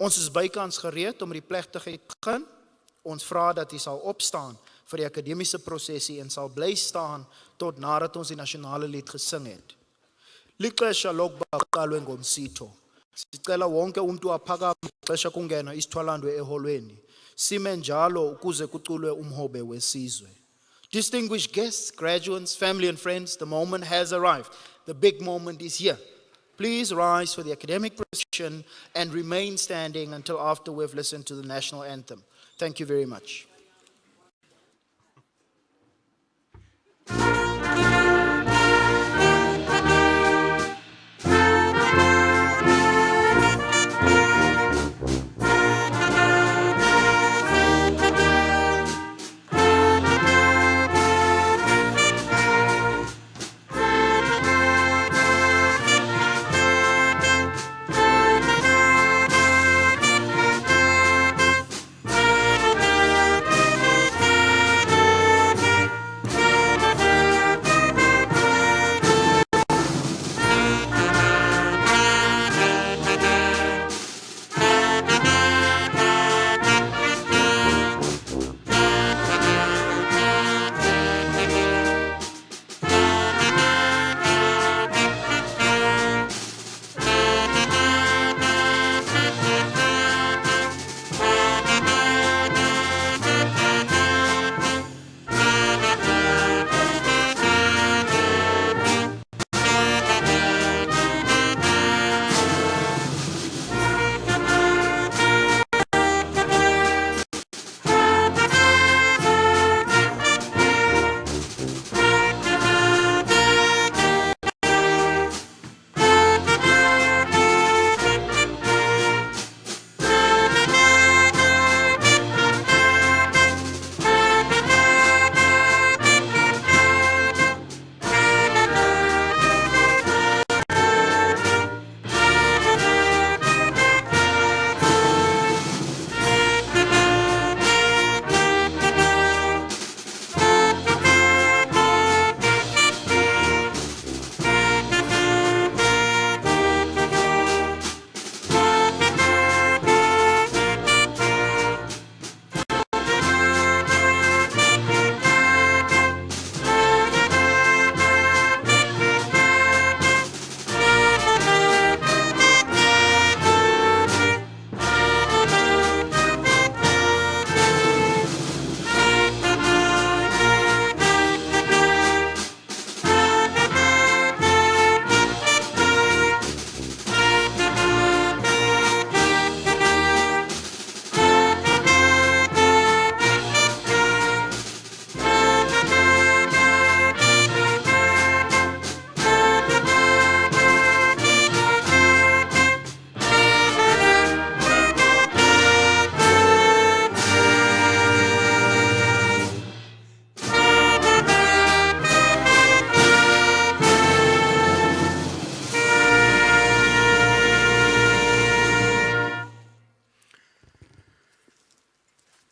Ons is bykans gereed om die plegtigheid te begin. Ons vra dat u sal opstaan vir die akademiese prosesie en sal bly staan tot nadat ons die nasionale lied gesing het. Lixesha lokuba kuqalwe ngomsitho. Sicela wonke umuntu aphakame xesha kungena isithwalandwe eholweni. Sime njalo ukuze kuculwe umhobe wesizwe. Distinguished guests, graduates, family and friends, the moment has arrived. The big moment is here. Please rise for the academic procession and remain standing until after we've listened to the national anthem. Thank you very much.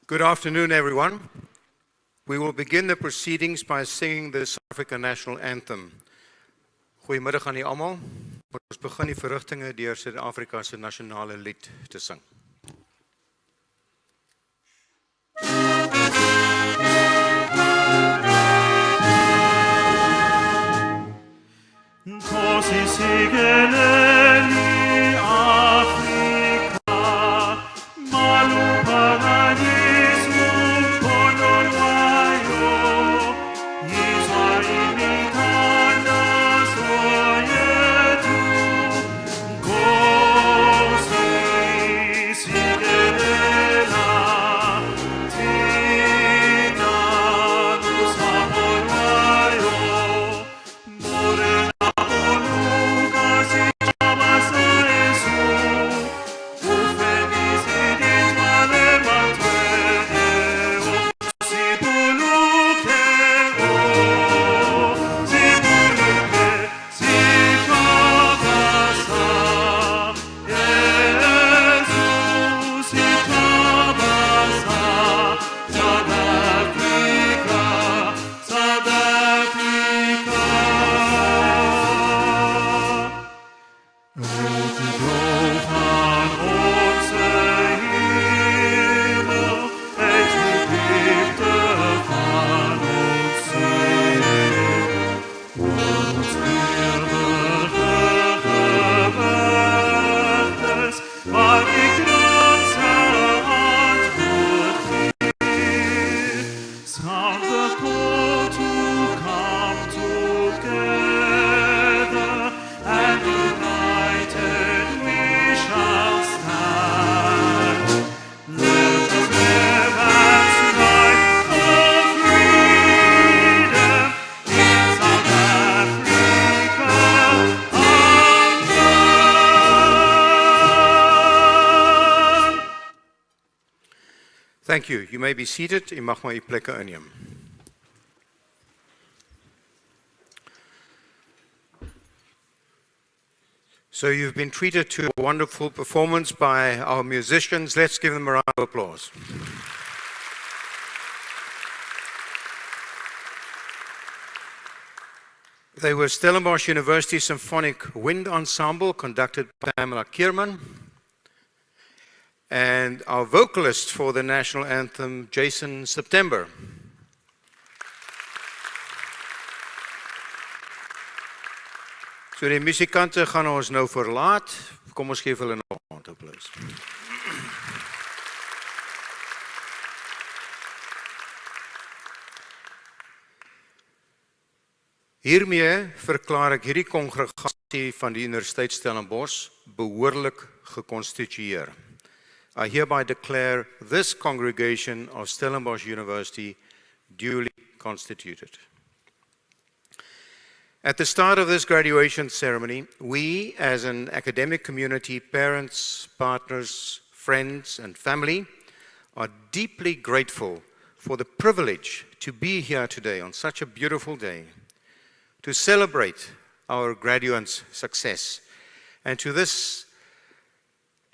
Good afternoon, everyone. We will begin the proceedings by singing the South African National Anthem. Goeiemiddag aan u almal. Ons begin die verrigtinge deur Suid-Afrika se nasionale lied te sing. Nkosi sikeleni Afrika, maluphakanyiswe umkhondo lwayo, yizwa imithandazo yethu. Nkosi Thank you. You may be seated. U mag maar u plekke inneem. So you've been treated to a wonderful performance by our musicians. Let's give them a round of applause. They were Stellenbosch University Symphonic Wind Ensemble, conducted by Pamela Kierman, and our vocalist for the national anthem, Jason September. So die musikante gaan ons nou verlaat. Kom ons geef hulle nog 'n hand applaus. Hiermee verklaar ek hierdie kongregasie van die Universiteit Stellenbosch behoorlik gekonstitueer. I hereby declare this congregation of Stellenbosch University duly constituted. At the start of this graduation ceremony, we as an academic community, parents, partners, friends, and family are deeply grateful for the privilege to be here today on such a beautiful day, to celebrate our graduates' success. And to this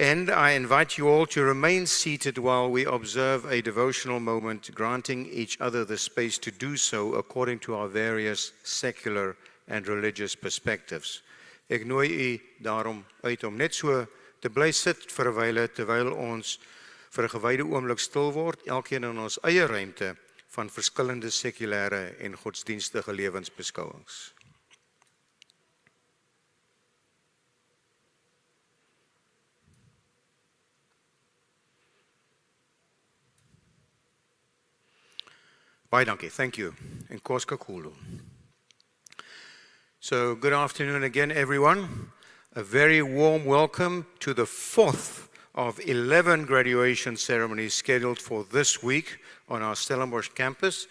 end, I invite you all to remain seated while we observe a devotional moment, granting each other the space to do so according to our various secular and religious perspectives. Ek nooi u daarom uit om net so te bly sit vir 'n wyle terwyl ons vir 'n gewyde oomblik stil word, elkeen in ons eie ruimte van verskillende sekulêre en godsdienstige lewensbeskouings. Baie dankie, thank you. En koska kulu. So, good afternoon again, everyone. A very warm welcome to the fourth of 11 graduation ceremonies scheduled for this week on our Stellenbosch campus.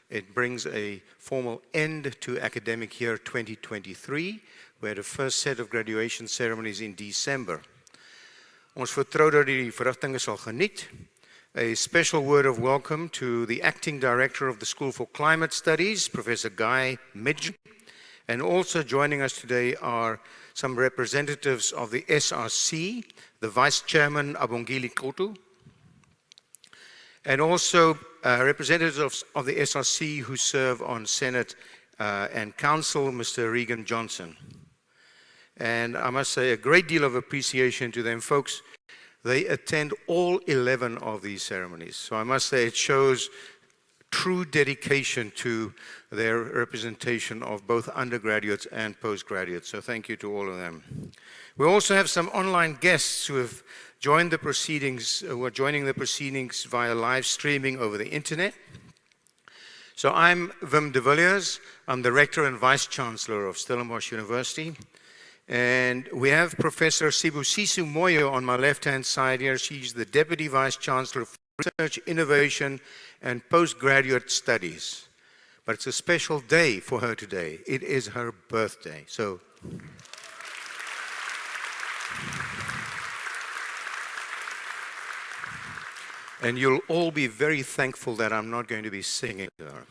It brings a formal end to academic year 2023. We had a first set of graduation ceremonies in December. Ons vertrou dat die verrigtinge sal geniet. A special word of welcome to the acting director of the School for Climate Studies, Professor Guy Midge. And also joining us today are some representatives of the SRC, the Vice Chairman Abongile Kotu, and also representatives of the SRC who serve on Senate and Council, Mr. Regan Johnson. And I must say a great deal of appreciation to them folks. They attend all 11 of these ceremonies. So I must say it shows true dedication to their representation of both undergraduates and postgraduates. So thank you to all of them. We also have some online guests who have joined the proceedings, who are joining the proceedings via live streaming over the internet. So I'm Wim de Villiers. I'm the Rector and Vice Chancellor of Stellenbosch University. And we have Professor Sibusiso Moyo on my left-hand side here. She's the Deputy Vice Chancellor for Research, Innovation, and Postgraduate Studies. But it's a special day for her today. It is her birthday. So, and you'll all be very thankful that I'm not going to be singing to her.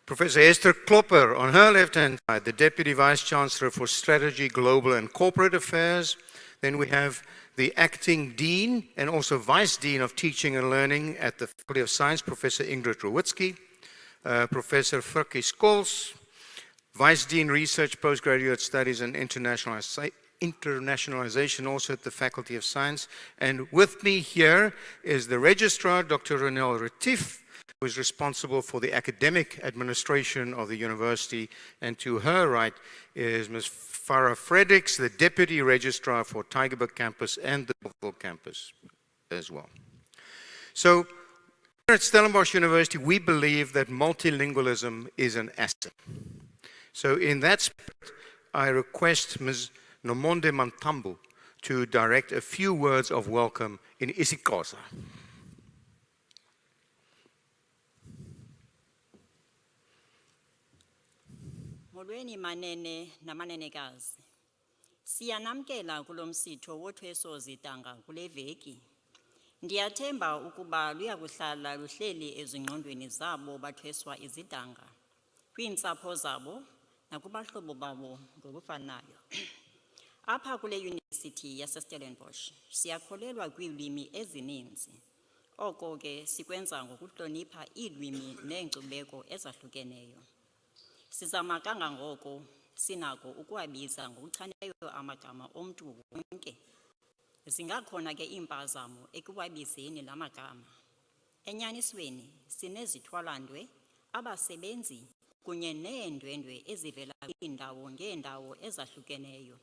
Professor Esther Klopper, on her left-hand side, the Deputy Vice Chancellor for Strategy, Global and Corporate Affairs. Then we have the Acting Dean and also Vice Dean of Teaching and Learning at the Faculty of Science, Professor Ingrid Rowitsky, Professor Frikkie Skols, Vice Dean Research, Postgraduate Studies and Internationalization also at the Faculty of Science. And with me here is the Registrar, Dr. Ronel Retief, who is responsible for the academic administration of the university. And to her right is Ms. Farah Fredericks, the Deputy Registrar for Tygerberg Campus and the Northville Campus as well. So here at Stellenbosch University, we believe that multilingualism is an asset. So in that spirit, I request Ms. Nomonde Mantambu to direct a few words of welcome in isiXhosa. Molweni manene namanenekazi. Siyanamkela kulomsitho wothweso zitanga kule veki. Ndiyathemba ukuba luyakuhlala luhleli ezingqondweni zabo bathweswa izidanga, kwiintsapho zabo nakubahlobo babo ngokufanayo. Apha kule Yunivesithi yaseStellenbosch siyakholelwa kwiilwimi ezininzi. Oko ke sikwenza ngokuhlonipha iilwimi neenkcubeko ezahlukeneyo. Sizama kangangoko sinako ukuwabiza ngokuchaneyo amagama omntu wonke. Zingakhona ke iimpazamo ekuwabizeni la magama. Enyanisweni sinezithwalandwe, abasebenzi kunye neendwendwe ezivela kwiindawo ngeendawo ezahlukeneyo.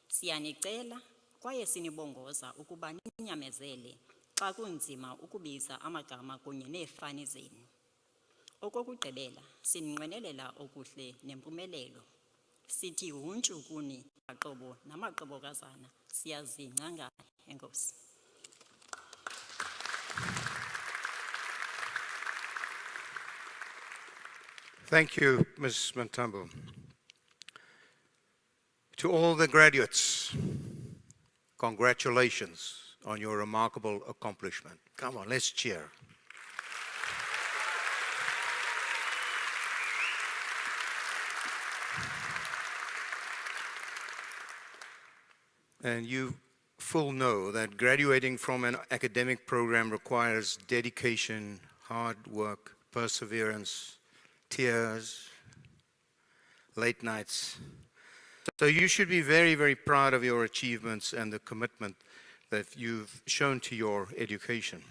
Siyanicela kwaye sinibongoza ukuba ninyamezele xa kunzima ukubiza amagama kunye neefani zenu. Okokugqibela, sininqwenelela okuhle nempumelelo. Sithi huntsu kuni maqobo namaqobokazana, siyazingca ngaye. Enkosi. Thank you, Ms. Mantambo. To all the graduates, congratulations on your remarkable accomplishment. Come on, let's cheer. And you full know that graduating from an academic program requires dedication, hard work, perseverance, tears, late nights. So you should be very, very proud of your achievements and the commitment that you've shown to your education.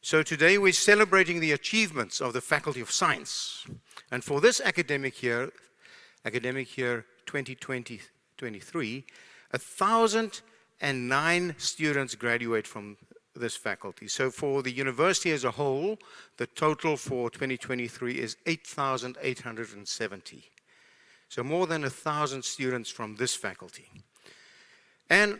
So today we're celebrating the achievements of the Faculty of Science. And for this academic year 2020-23, 1,009 students graduate from this faculty. So for the university as a whole, the total for 2023 is 8,870. So more than 1,000 students from this faculty. And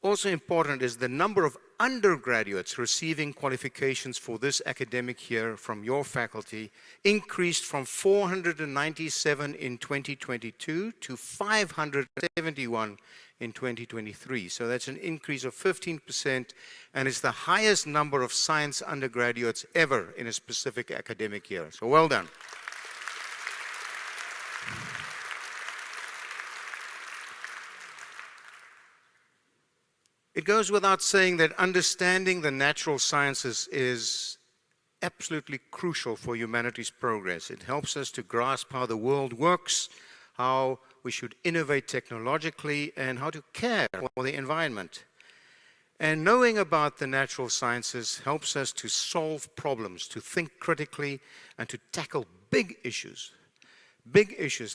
also important is the number of undergraduates receiving qualifications for this academic year from your faculty increased from 497 in 2022 to 571 in 2023. So that's an increase of 15%, and it's the highest number of science undergraduates ever in a specific academic year. So well done. It goes without saying that understanding the natural sciences is absolutely crucial for humanity's progress. It helps us to grasp how the world works, how we should innovate technologically, and how to care for the environment. And knowing about the natural sciences helps us to solve problems, to think critically, and to tackle big issues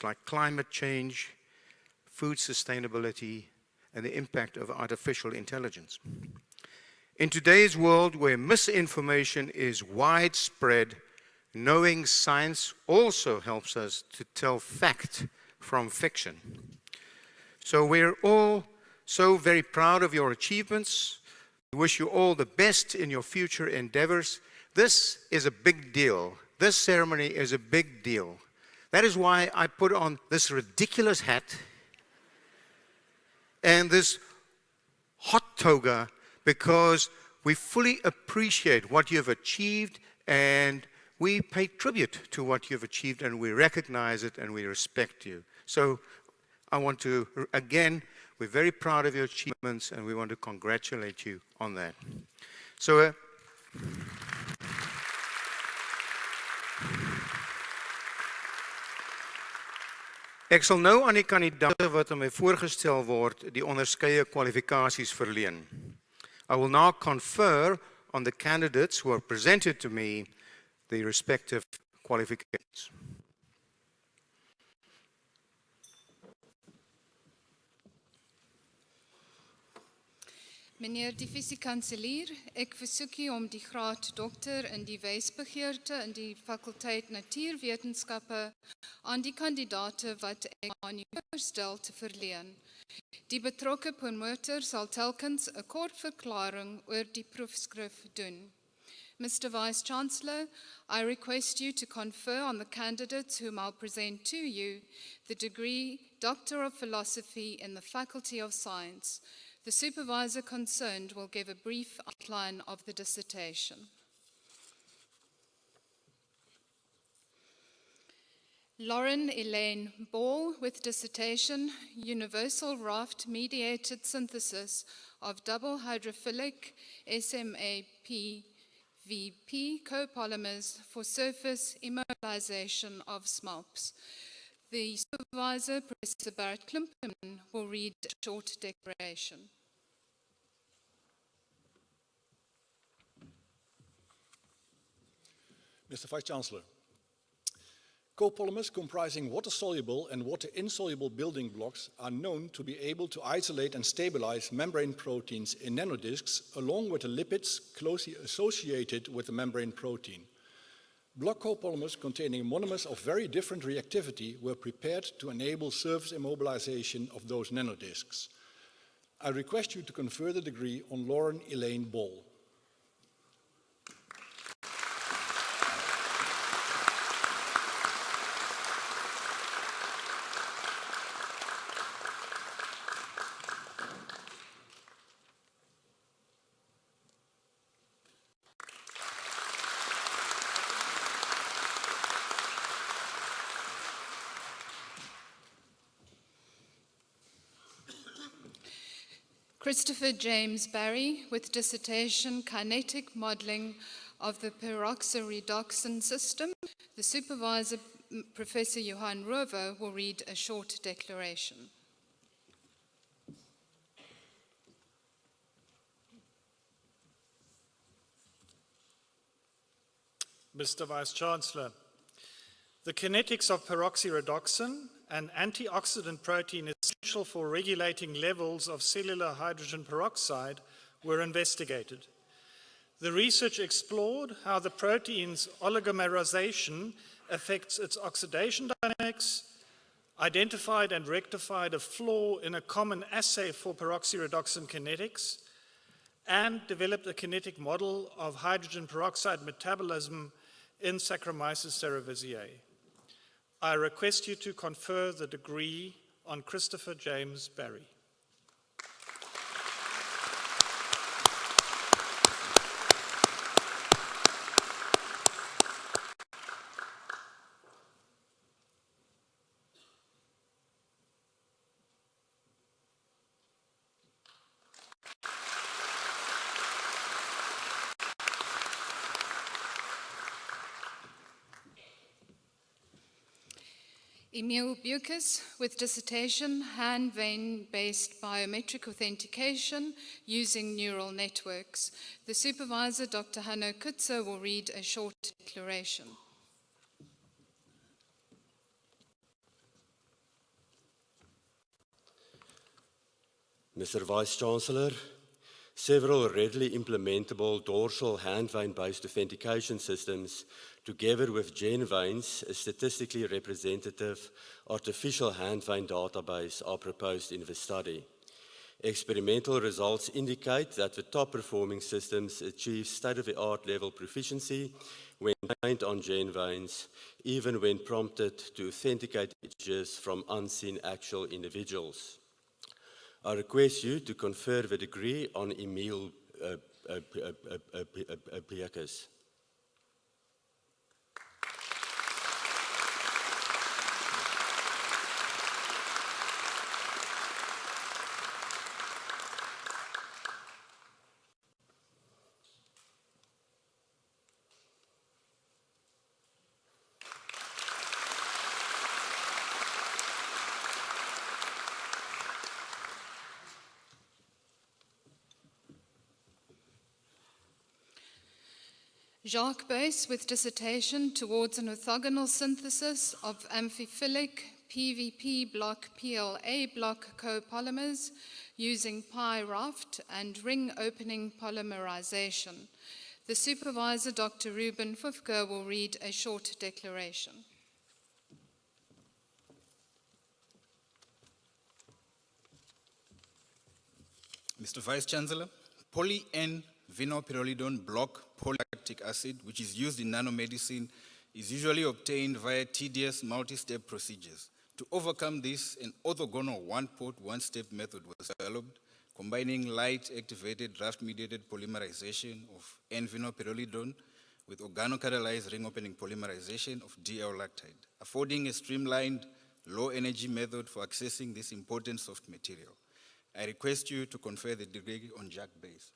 like climate change, food sustainability, and the impact of artificial intelligence. In today's world where misinformation is widespread, knowing science also helps us to tell fact from fiction. So we're all so very proud of your achievements. We wish you all the best in your future endeavors. This is a big deal. This ceremony is a big deal. That is why I put on this ridiculous hat and this hot toga, because we fully appreciate what you've achieved and we pay tribute to what you've achieved and we recognize it and we respect you. So I want to, again, we're very proud of your achievements and we want to congratulate you on that. So ek sal nou aan die kandidaate wat aan my voorgestel word, die onderskeie kwalifikasies verleen. I will now confer on the candidates who are presented to me the respective qualifications. Meneer die Visie-Kanselier, ek versoek u om die graad dokter in die wysbegeerte in die fakulteit Natuurwetenskappe aan die kandidate wat ek aan u voorstel te verleen. Die betrokke promotor sal telkens 'n kort verklaring oor die proefskrif doen. Mr. Vice-Chancellor, I request you to confer on the candidates whom I'll present to you the degree Doctor of Philosophy in the Faculty of Science, The supervisor concerned will give a brief outline of the dissertation. Lauren Elaine Ball with dissertation, Universal Raft Mediated Synthesis of Double Hydrophilic SMA-PVP copolymers for surface immobilization of SMALPs. The supervisor, Professor Barrett Klimperman, will read a short declaration. Mr. Vice-Chancellor, copolymers comprising water-soluble and water-insoluble building blocks are known to be able to isolate and stabilize membrane proteins in nanodiscs along with the lipids closely associated with the membrane protein. Block copolymers containing monomers of very different reactivity were prepared to enable surface immobilization of those nanodiscs. I request you to confer the degree on Lauren Elaine Ball. Christopher James Barry with dissertation Kinetic Modeling of the Peroxyredoxin System. The supervisor, Professor Johan Rovo, will read a short declaration. Mr. Vice-Chancellor, the kinetics of peroxyredoxin, an antioxidant protein essential for regulating levels of cellular hydrogen peroxide, were investigated. The research explored how the protein's oligomerization affects its oxidation dynamics, identified and rectified a flaw in a common assay for peroxyredoxin kinetics, and developed a kinetic model of hydrogen peroxide metabolism in Saccharomyces cerevisiae. I request you to confer the degree on Christopher James Barry. Emil Bucas with dissertation hand-vein-based biometric authentication using neural networks. The supervisor, Dr. Hanno Kutzer, will read a short declaration. Mr. Vice-Chancellor, several readily implementable dorsal hand-vein-based authentication systems together with GenVeins, a statistically representative artificial hand-vein database, are proposed in the study. Experimental results indicate that the top-performing systems achieve state-of-the-art level proficiency when trained on GenVeins, even when prompted to authenticate images from unseen actual individuals. I request you to confer the degree on Emil Bucas. Jacques Buys with dissertation towards an orthogonal synthesis of amphiphilic PVP block PLA block copolymers using pi-raft and ring opening polymerization. The supervisor, Dr. Ruben Fufke, will read a short declaration. Mr. Vice-Chancellor, poly-N-vinopyrrolidone block polylactic acid, which is used in nanomedicine, is usually obtained via tedious multi-step procedures. To overcome this, an orthogonal one-port, one-step method was developed, combining light activated draft mediated polymerization of N-phenylpyrrolidone with organocatalyzed ring opening polymerization of DL-lactide, affording a streamlined, low-energy method for accessing this important soft material. I request you to confer the degree on Jack Base.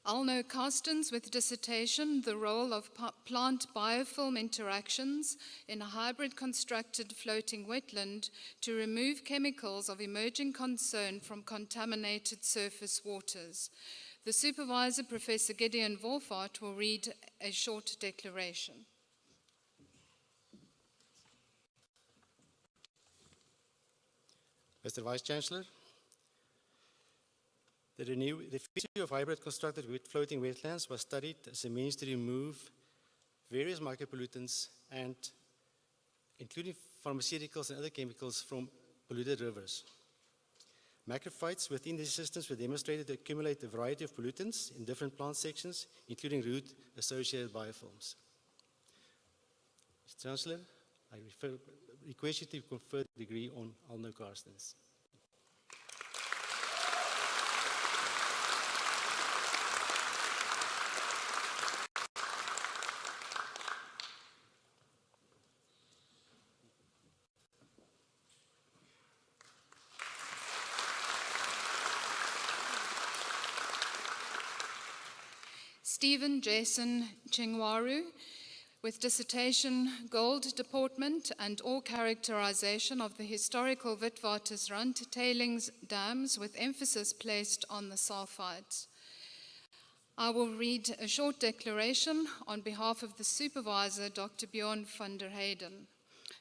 Alno Carstens with dissertation, The Role of Plant Biofilm Interactions in a Hybrid Constructed Floating Wetland to Remove Chemicals of Emerging Concern from Contaminated Surface Waters. The supervisor, Professor Gideon Wolfart, will read a short declaration. Mr. Vice-Chancellor, the feasibility of hybrid constructed floating wetlands was studied as a means to remove various micropollutants and including pharmaceuticals and other chemicals from polluted rivers. Macrophytes within these systems were demonstrated to accumulate a variety of pollutants in different plant sections, including root-associated biofilms. Mr. Chancellor, I request you to confer the degree on Alno Carstens. Stephen Jason Chingwaru, with dissertation, Gold Deportment and Ore Characterization of the Historical Witwatersrand Tailings Dams, with emphasis placed on the sulfides. I will read a short declaration on behalf of the Supervisor, Dr. Bjorn van der Heyden.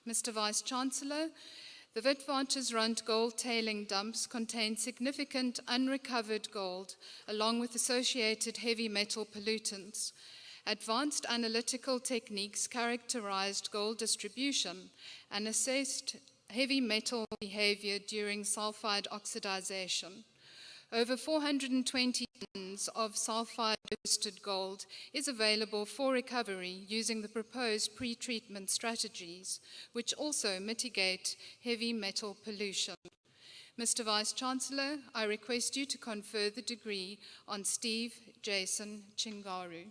Mr. Vice-Chancellor, the Witwatersrand gold tailing dumps contain significant unrecovered gold, along with associated heavy metal pollutants. Advanced analytical techniques characterized gold distribution and assessed heavy metal behavior during sulfide oxidization. Over 420 tons of sulfide-roasted gold is available for recovery using the proposed pre-treatment strategies, which also mitigate heavy metal pollution. Mr. Vice-Chancellor, I request you to confer the degree on Steve Jason Chingaru.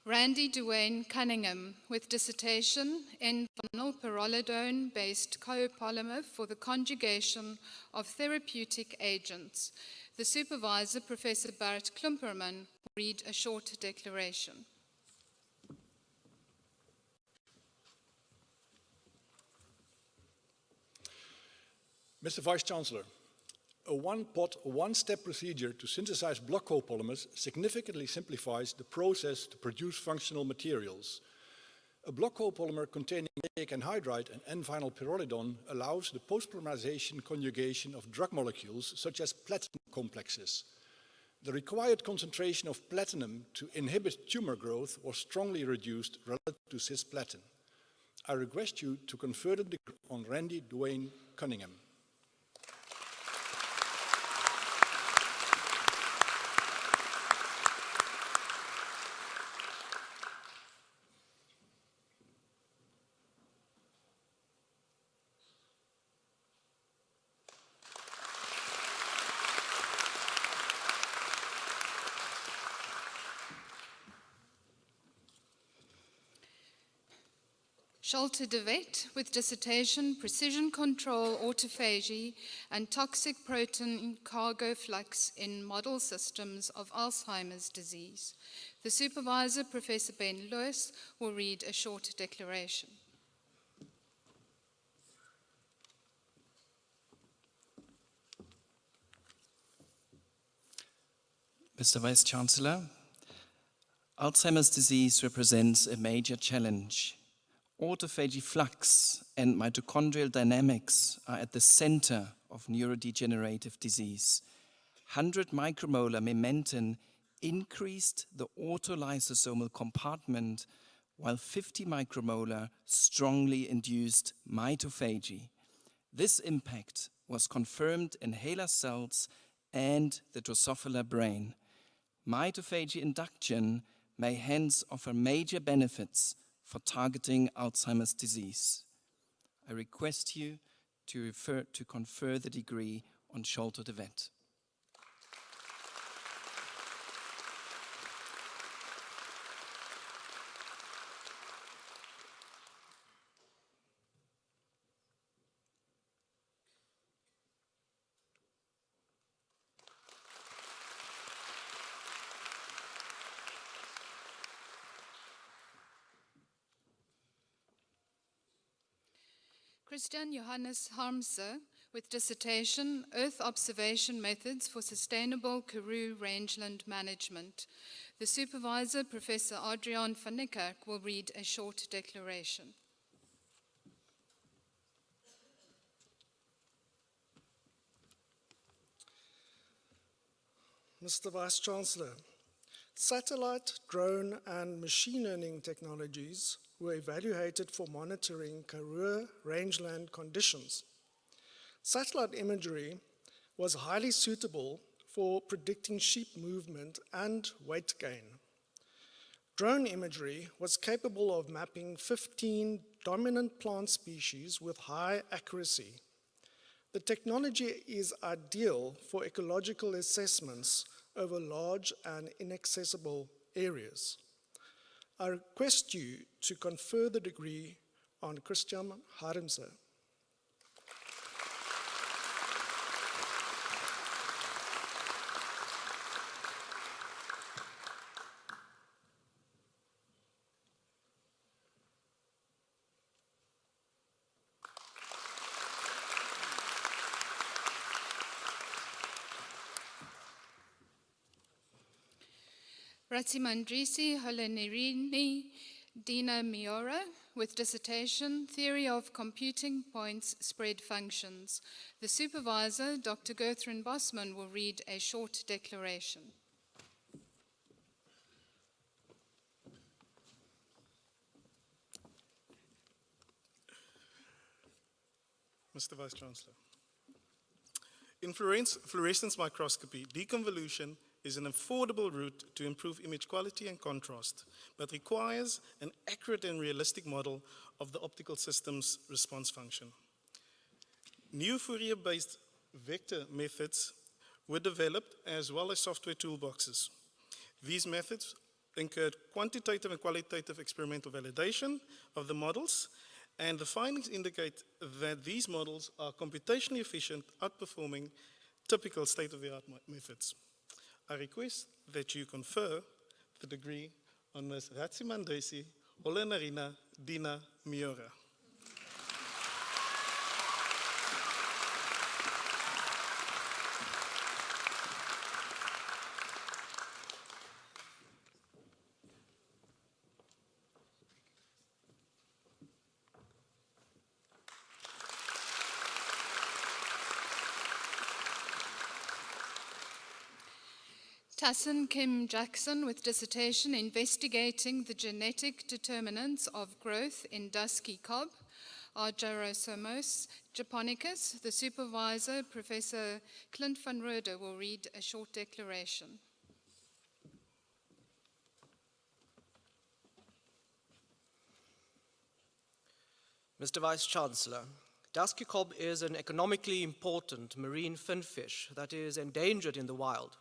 Randy Dwayne Cunningham, with dissertation in phenylpyrrolidone-based copolymer for the conjugation of therapeutic agents. The supervisor, Professor Barrett Klumperman, will read a short declaration. Mr. Vice-Chancellor, a one-pot, one-step procedure to synthesize block copolymers significantly simplifies the process to produce functional materials. A block copolymer containing maleic anhydride and N-phenylpyrrolidone allows the post-polymerization conjugation of drug molecules such as platinum complexes. The required concentration of platinum to inhibit tumor growth was strongly reduced relative to cisplatin. I request you to confer the degree on Randy Dwayne Cunningham. Schulte de Wet, with dissertation, Precision Control Autophagy and Toxic Protein Cargo Flux in Model Systems of Alzheimer's Disease. The supervisor, Professor Ben Lewis, will read a short declaration. Mr. Vice-Chancellor, Alzheimer's disease represents a major challenge. Autophagy flux and mitochondrial dynamics are at the center of neurodegenerative disease. 100 micromolar mementin increased the autolysosomal compartment, while 50 micromolar strongly induced mitophagy. This impact was confirmed in HeLa cells and the Drosophila brain. Mitophagy induction may hence offer major benefits for targeting Alzheimer's disease. I request you to confer the degree on Sholto de Wet. Christian Johannes Harmse with dissertation, Earth Observation Methods for Sustainable Karoo Rangeland Management. The supervisor, Professor Adriaan van Niekerk, will read a short declaration. Mr. Vice-Chancellor, satellite, drone and machine learning technologies were evaluated for monitoring Karoo rangeland conditions. Satellite imagery was highly suitable for predicting sheep movement and weight gain. Drone imagery was capable of mapping 15 dominant plant species with high accuracy. The technology is ideal for ecological assessments over large and inaccessible areas. I request you to confer the degree on Christian Harmse. Ratsimandrisi Holenirini Dina Miora with dissertation, Theory of Computing Points Spread Functions. The supervisor, Dr. Gertrude Bosman, will read a short declaration. Mr. Vice-Chancellor. In fluorescence microscopy, deconvolution is an affordable route to improve image quality and contrast, but requires an accurate and realistic model of the optical system's response function. New Fourier-based vector methods were developed as well as software toolboxes. These methods incurred quantitative and qualitative experimental validation of the models, and the findings indicate that these models are computationally efficient, outperforming typical state-of-the-art methods. I request that you confer the degree on Ms. Ratsimandrisi Holenirini Dina Miora. Tassin Kim Jackson with dissertation investigating the genetic determinants of growth in dusky cob, Argyrosaurus japonicus. The supervisor, Professor Clint van Rode, will read a short declaration. Mr. Vice-Chancellor, dusky cob is an economically important marine finfish that is endangered in the wild.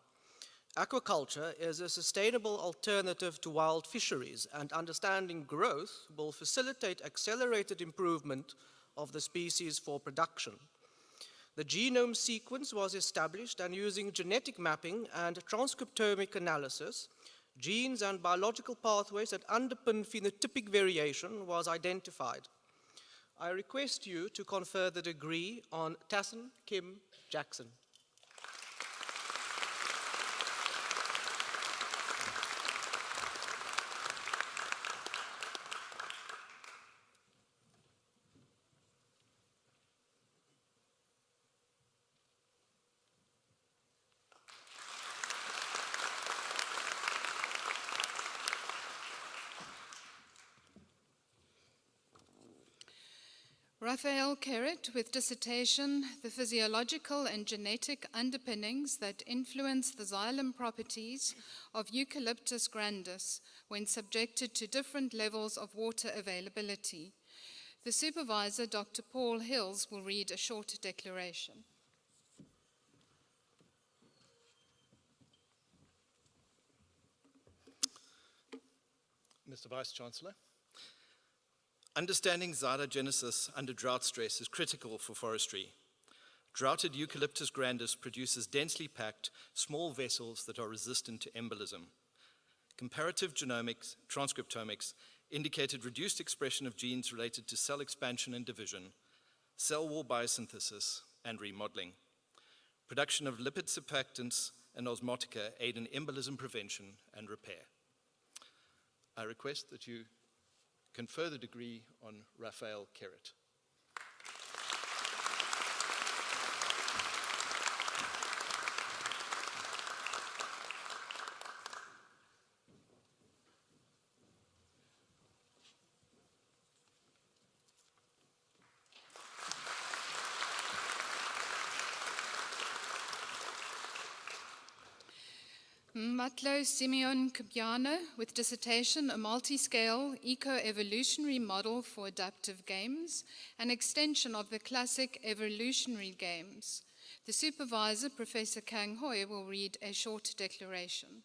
Aquaculture is a sustainable alternative to wild fisheries, and understanding growth will facilitate accelerated improvement of the species for production. The genome sequence was established, and using genetic mapping and transcriptomic analysis, genes and biological pathways that underpin phenotypic variation was identified. I request you to confer the degree on Tassin Kim Jackson. Raphael Carrot with dissertation, The Physiological and Genetic Underpinnings That Influence the Xylem Properties of Eucalyptus grandis when subjected to different levels of water availability. The supervisor, Dr. Paul Hills, will read a short declaration. Mr. Vice-Chancellor, understanding zytogenesis under drought stress is critical for forestry. Droughted Eucalyptus grandis produces densely packed, small vessels that are resistant to embolism. Comparative genomics, transcriptomics indicated reduced expression of genes related to cell expansion and division, cell wall biosynthesis, and remodeling. Production of lipid surfactants and osmotica aid in embolism prevention and repair. I request that you confer the degree on Raphael Carrot. Matlo Simeon Kubiano with dissertation, A Multi-Scale Eco-Evolutionary Model for Adaptive Games, an extension of the classic evolutionary games. The supervisor, Professor Kang Hoi, will read a short declaration.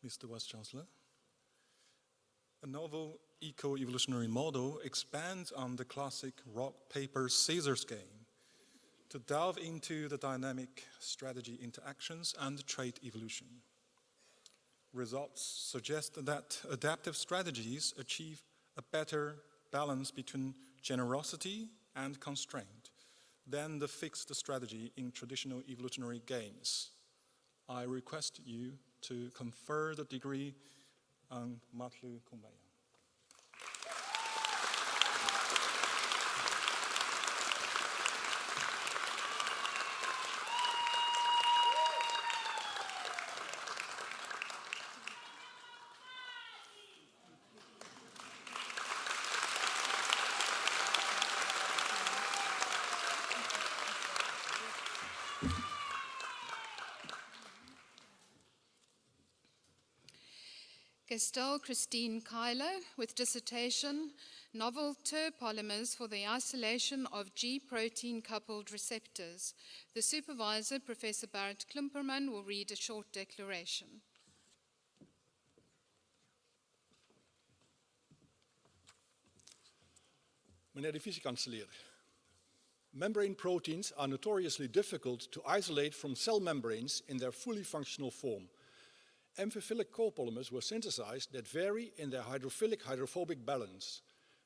Mr. Vice-Chancellor, a novel eco-evolutionary model expands on the classic rock, paper, scissors game to delve into the dynamic strategy interactions and trait evolution. Results suggest that adaptive strategies achieve a better balance between generosity and constraint than the fixed strategy in traditional evolutionary games. I request you to confer the degree on Matlu Kumbaya. Gestel Christine Kyler with dissertation, Novel terpolymers for the isolation of G-protein coupled receptors. The supervisor, Professor Barrett Klimperman, will read a short declaration. Meneer de vice-kanselier, membrane proteins are notoriously difficult to isolate from cell membranes in their fully functional form. Amphiphilic copolymers were synthesized that vary in their hydrophilic-hydrophobic balance.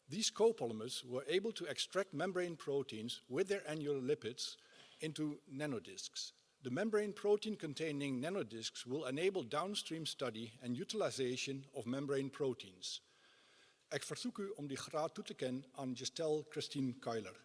These copolymers were able to extract membrane proteins with their annular lipids into nanodiscs. The membrane protein containing nanodiscs will enable downstream study and utilization of membrane proteins. Ik verzoek u om die graad toe te kennen aan Gestel Christine Keiler.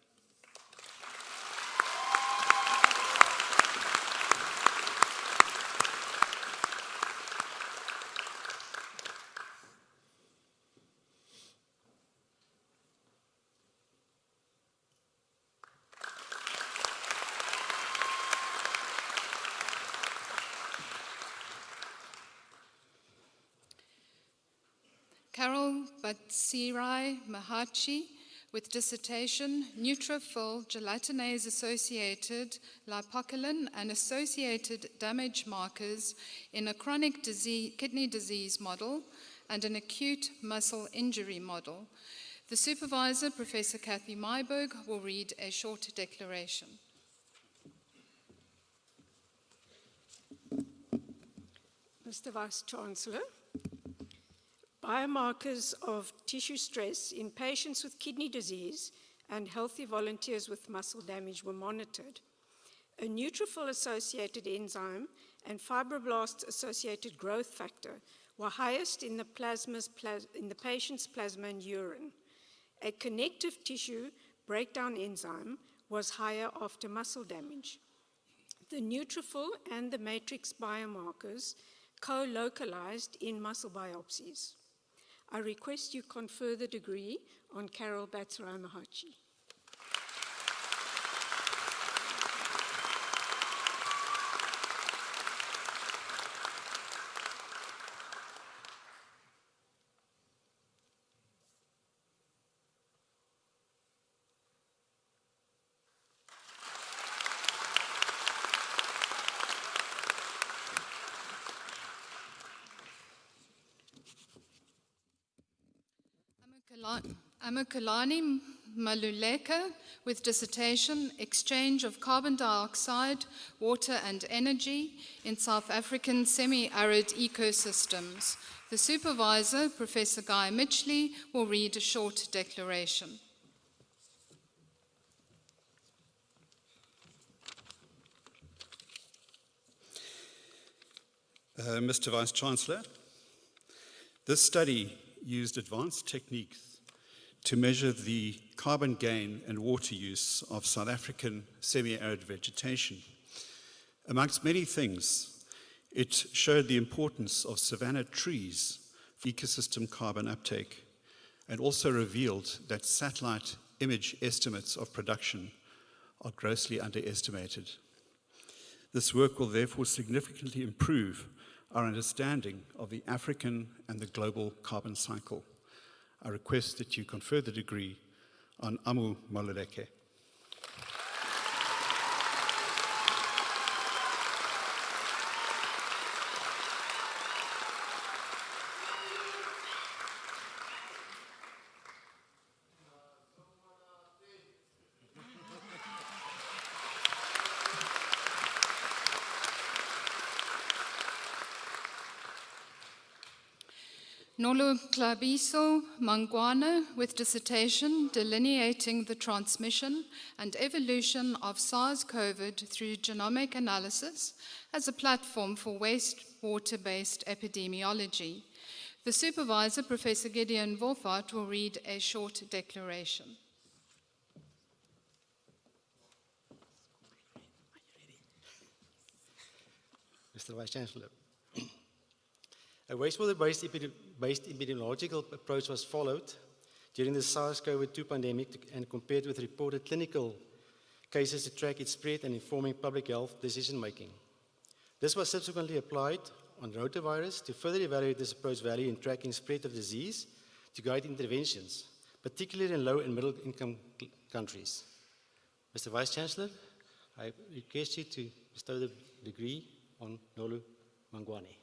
Carol Batsirai Mahachi with dissertation, Neutrophil gelatinase associated lipocolin and associated damage markers in a chronic kidney disease model and an acute muscle injury model. The supervisor, Professor Kathy Myberg, will read a short declaration. Mr. Vice-Chancellor, biomarkers of tissue stress in patients with kidney disease and healthy volunteers with muscle damage were monitored. A neutrophil-associated enzyme and fibroblast-associated growth factor were highest in the patient's plasma and urine. A connective tissue breakdown enzyme was higher after muscle damage. The neutrophil and the matrix biomarkers co-localized in muscle biopsies. I request you confer the degree on Carol Batsarai-Mahachi. Amukulani Maluleka with dissertation, Exchange of Carbon Dioxide, Water and Energy in South African Semi-Arid Ecosystems. The supervisor, Professor Guy Mitchley, will read a short declaration. Mr. Vice-Chancellor, this study used advanced techniques to measure the carbon gain and water use of South African semi-arid vegetation. Amongst many things, it showed the importance of savanna trees for ecosystem carbon uptake, and also revealed that satellite image estimates of production are grossly underestimated. This work will therefore significantly improve our understanding of the African and the global carbon cycle. I request that you confer the degree on Amu Maluleke. Nolu Klabiso Mangwana with dissertation delineating the transmission and evolution of SARS-CoV through genomic analysis as a platform for wastewater-based epidemiology. The supervisor, Professor Gideon Wolfart, will read a short declaration. Mr. Vice-Chancellor, a wastewater-based epidemiological approach was followed during the SARS-CoV-2 pandemic and compared with reported clinical cases to track its spread and informing public health decision-making. This was subsequently applied on rotavirus to further evaluate this approach's value in tracking spread of disease to guide interventions, particularly in low and middle-income countries. Mr. Vice-Chancellor, I request you to bestow the degree on Nolu Mangwane.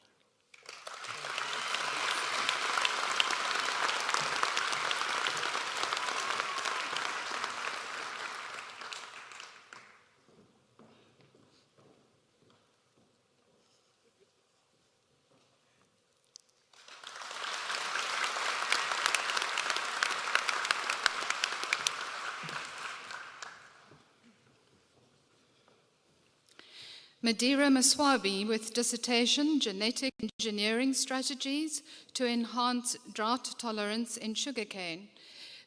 Madira Maswabi with dissertation, Genetic Engineering Strategies to Enhance Drought Tolerance in Sugarcane.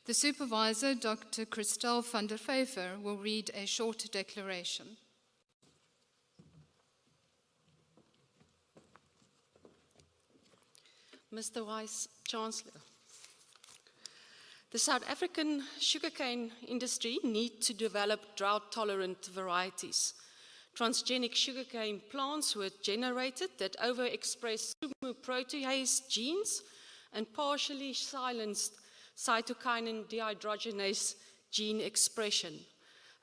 The supervisor, Dr. Christel van der Pfeiffer, will read a short declaration. Mr. Vice-Chancellor, the South African sugarcane industry needs to develop drought-tolerant varieties. Transgenic sugarcane plants were generated that overexpress sumu protease genes and partially silenced cytokinin dehydrogenase gene expression.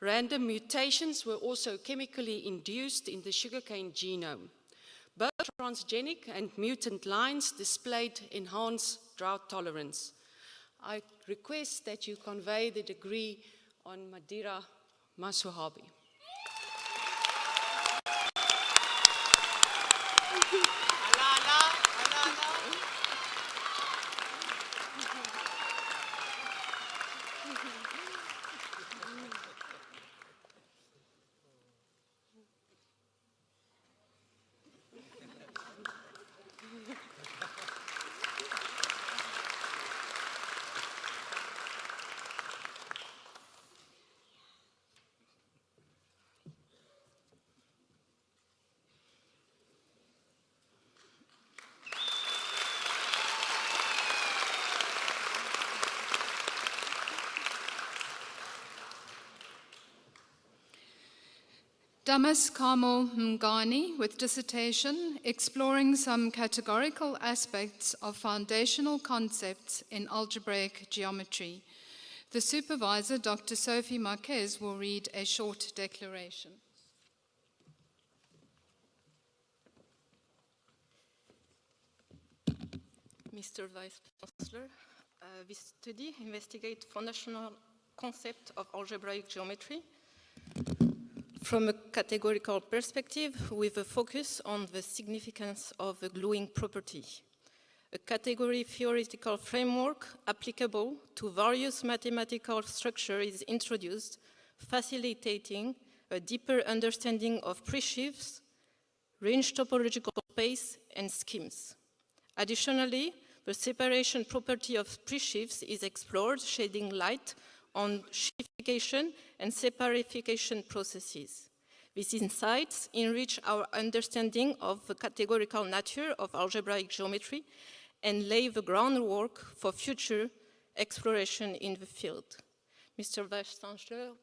Random mutations were also chemically induced in the sugarcane genome. Both transgenic and mutant lines displayed enhanced drought tolerance. I request that you convey the degree on Madira Masuhabi. Damas Kamal Mngani with dissertation exploring some categorical aspects of foundational concepts in algebraic geometry. The supervisor, Dr. Sophie Marquez, will read a short declaration. Mr. Vice Chancellor, this study investigates foundational concept of algebraic geometry from a categorical perspective with a focus on the significance of the gluing property. A category theoretical framework applicable to various mathematical structures is introduced, facilitating a deeper understanding of presheaves, range topological space, and schemes. Additionally, the separation property of presheaves is explored, shedding light on sheafification and separification processes. These insights enrich our understanding of the categorical nature of algebraic geometry and lay the groundwork for future exploration in the field. Mr. Vice Chancellor,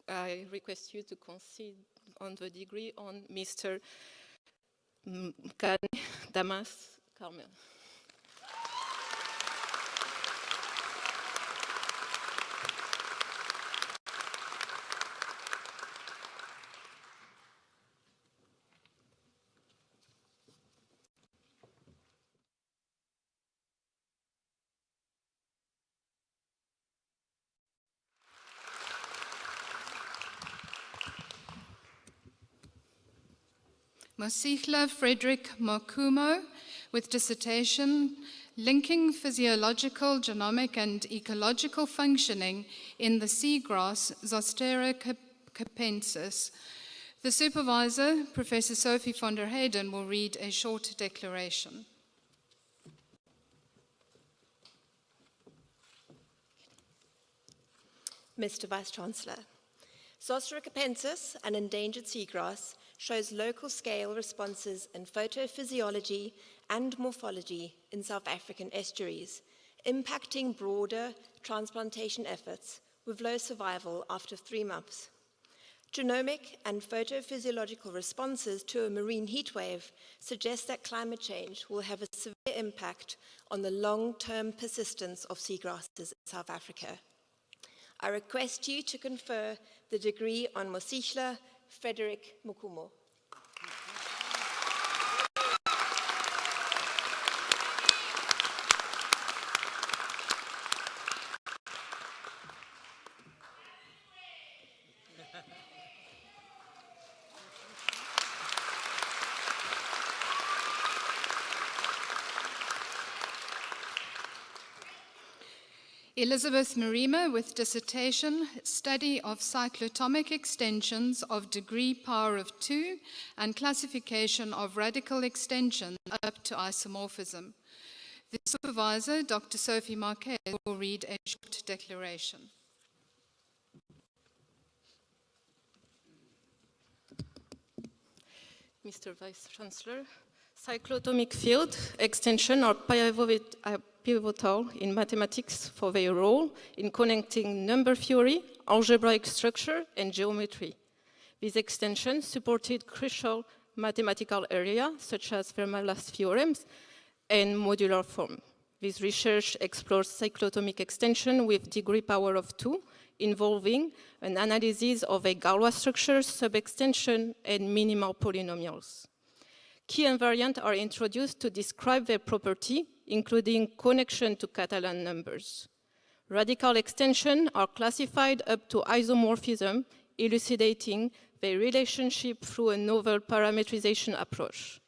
I request you to concede on the degree on Mr. Damas Carmel. Mosihla Frederick Makumo with dissertation linking physiological, genomic, and ecological functioning in the seagrass Zostera capensis. The supervisor, Professor Sophie von der Heyden, will read a short declaration. Mr. Vice-Chancellor, Zostera capensis, an endangered seagrass, shows local scale responses in photophysiology and morphology in South African estuaries, impacting broader transplantation efforts with low survival after 3 months. Genomic and photophysiological responses to a marine heatwave suggest that climate change will have a severe impact on the long-term persistence of seagrasses in South Africa. I request you to confer the degree on Mosihla Frederick Mukumo. Elizabeth Marima with dissertation, study of cyclotomic extensions of degree power of 2 and classification of radical extensions up to isomorphism. The supervisor, Dr. Sophie Marquez, will read a short declaration. Mr. Vice Chancellor, cyclotomic field extension are pivotal in mathematics for their role in connecting number theory, algebraic structure, and geometry. These extensions supported crucial mathematical areas such as Fermat's theorems and modular form. This research explores cyclotomic extension with degree power of 2, involving an analysis of a Galois structure, subextension, and minimal polynomials. Key invariants are introduced to describe their property, including connection to Catalan numbers. Radical extensions are classified up to isomorphism, elucidating their relationship through a novel parametrization approach.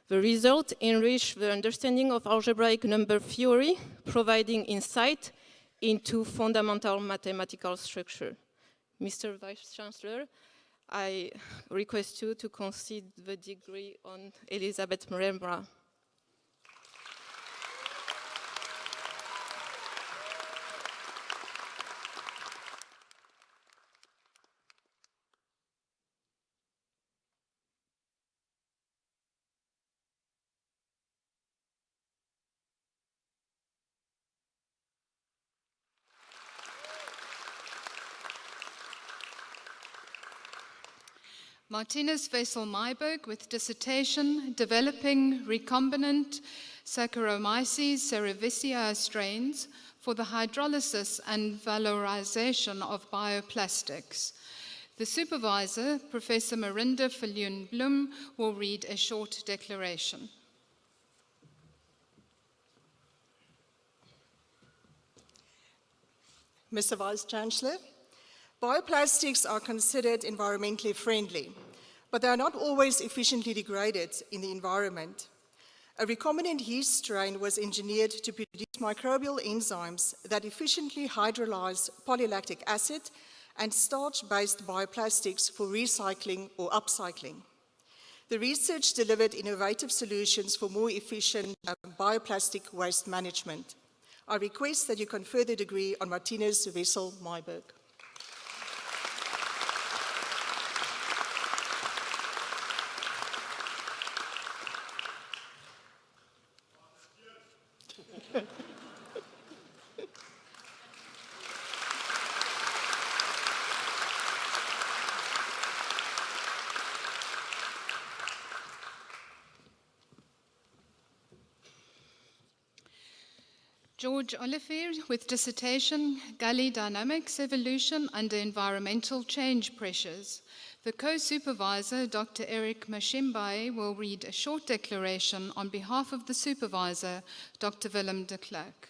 The result enriched the understanding of algebraic number theory, providing insight into fundamental mathematical structure. Mr. Vice-Chancellor, I request you to concede the degree on Elizabeth Marima. Martinez Wessel-Myburg with dissertation Developing Recombinant Saccharomyces cerevisiae strains for the hydrolysis and valorization of bioplastics. The supervisor, Professor Marinda Viljoen-Blum, will read a short declaration. Mr. Vice-Chancellor, bioplastics are considered environmentally friendly, but they are not always efficiently degraded in the environment. A recombinant yeast strain was engineered to produce microbial enzymes that efficiently hydrolyze polylactic acid and starch-based bioplastics for recycling or upcycling. The research delivered innovative solutions for more efficient bioplastic waste management. I request that you confer the degree on Martinez Wessel-Myburg. George Olivier with dissertation Gully Dynamics Evolution under Environmental Change Pressures. The co-supervisor, Dr. Eric Mashimbaye, will read a short declaration on behalf of the supervisor, Dr. Willem de Klerk.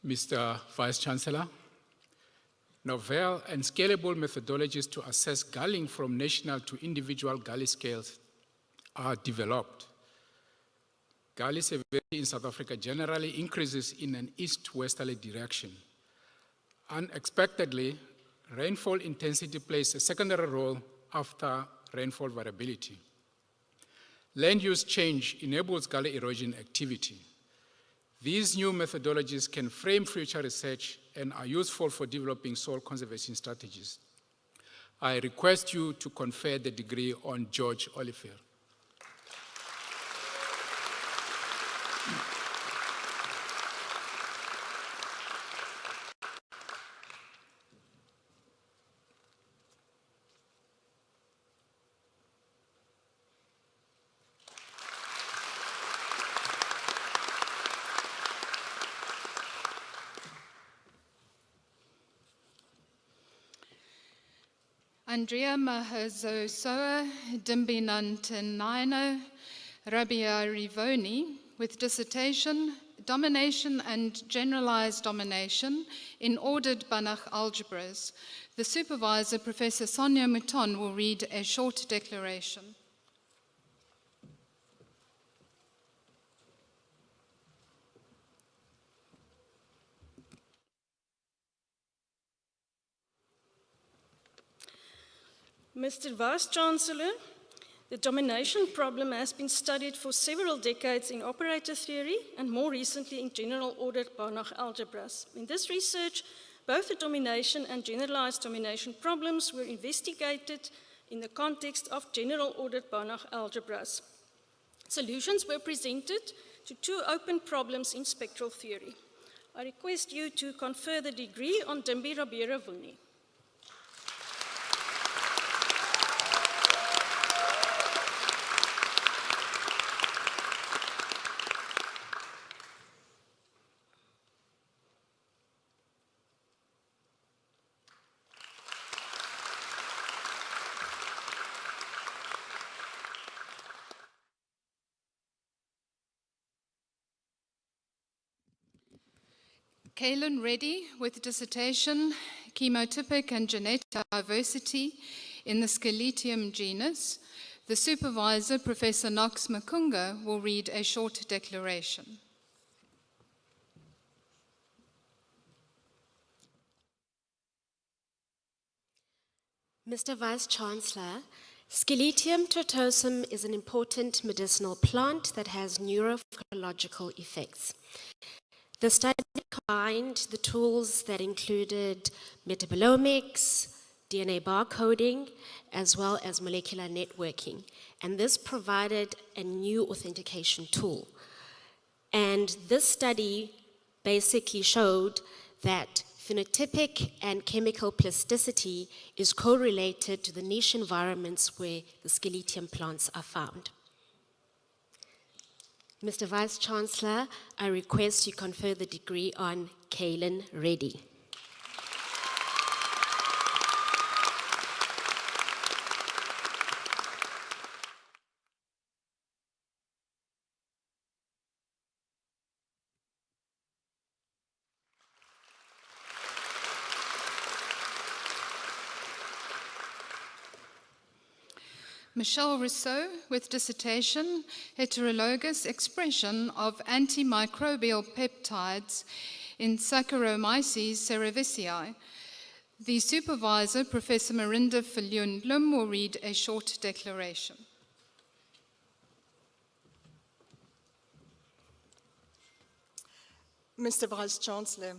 Mr. Vice-Chancellor, novel and scalable methodologies to assess gulling from national to individual gully scales are developed. Gully severity in South Africa generally increases in an east-westerly direction. Unexpectedly, rainfall intensity plays a secondary role after rainfall variability. Land use change enables gully erosion activity. These new methodologies can frame future research and are useful for developing soil conservation strategies. I request you to confer the degree on George Olivier. Andrea Mahazosoa Dimbinantanino Rabia Rivoni with dissertation Domination and Generalized Domination in Ordered Banach Algebras. The supervisor, Professor Sonia Mouton, will read a short declaration. Mr. Vice-Chancellor, the domination problem has been studied for several decades in operator theory and more recently in general ordered Banach algebras. In this research, both the domination and generalized domination problems were investigated in the context of general ordered Banach algebras. Solutions were presented to two open problems in spectral theory. I request you to confer the degree on Dimbi Rabira Vuni. Kaylin Reddy with dissertation Chemotypic and Genetic Diversity in the Scaletium genus. The supervisor, Professor Knox Makunga, will read a short declaration. Mr. Vice-Chancellor, Scaletium tortuosum is an important medicinal plant that has neuropharmacological effects. The study combined the tools that included metabolomics, DNA barcoding, as well as molecular networking. And this provided a new authentication tool. And this study basically showed that phenotypic and chemical plasticity is correlated to the niche environments where the Sciletium plants are found. Mr. Vice-Chancellor, I request you confer the degree on Kaylin Reddy. Michelle Rousseau with dissertation, Heterologous Expression of Antimicrobial Peptides in Saccharomyces cerevisiae. The supervisor, Professor Marinda Viljoen-Blum, will read a short declaration. Mr. Vice-Chancellor,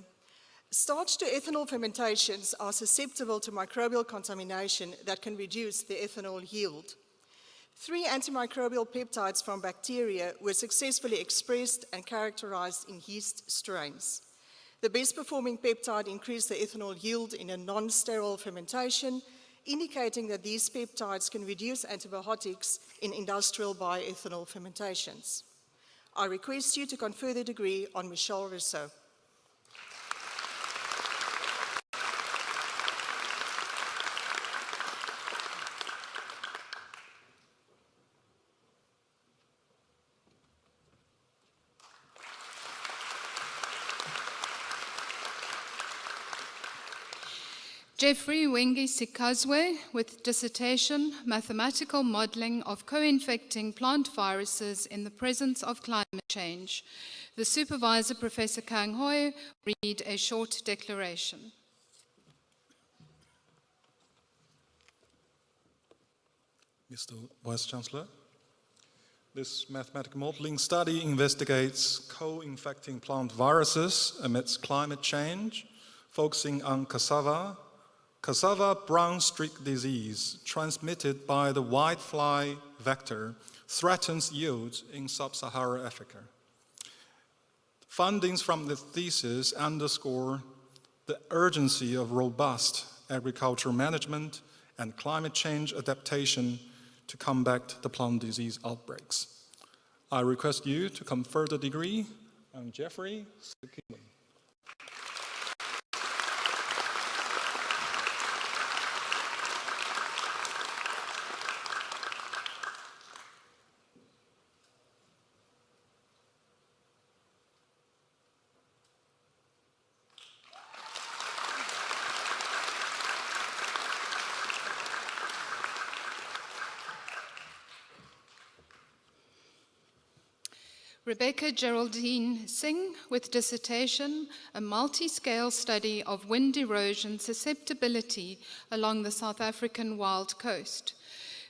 starch to ethanol fermentations are susceptible to microbial contamination that can reduce the ethanol yield. 3 antimicrobial peptides from bacteria were successfully expressed and characterized in yeast strains. The best performing peptide increased the ethanol yield in a non-sterile fermentation, indicating that these peptides can reduce antibiotics in industrial bioethanol fermentations. I request you to confer the degree on Michelle Rousseau. Jeffrey Wengi Sikazwe with dissertation, Mathematical Modeling of Co-infecting Plant Viruses in the Presence of Climate Change. The supervisor, Professor Kang Hoi, will read a short declaration. Mr. Vice-Chancellor, this mathematical modeling study investigates co-infecting plant viruses amidst climate change, focusing on cassava brown streak disease transmitted by the whitefly vector threatens yields in sub-Saharan Africa. Findings from the thesis underscore the urgency of robust agricultural management and climate change adaptation to combat the plant disease outbreaks. I request you to confer the degree on Jeffrey Sikazwe. Rebecca Geraldine Singh with dissertation, a multi-scale study of wind erosion susceptibility along the South African wild coast.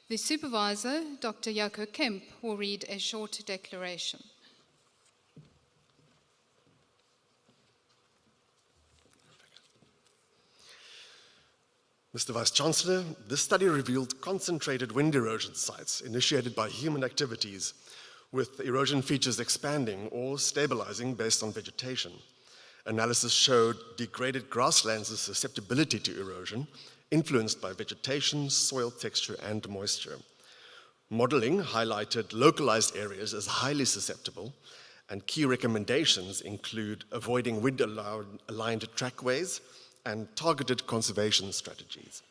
The supervisor, Dr. Jaco Kemp, will read a short declaration. Mr. Vice-Chancellor, this study revealed concentrated wind erosion sites initiated by human activities, with erosion features expanding or stabilizing based on vegetation. Analysis showed degraded grasslands' susceptibility to erosion, influenced by vegetation, soil texture, and moisture. Modeling highlighted localized areas as highly susceptible, and key recommendations include avoiding wind-aligned trackways and targeted conservation strategies.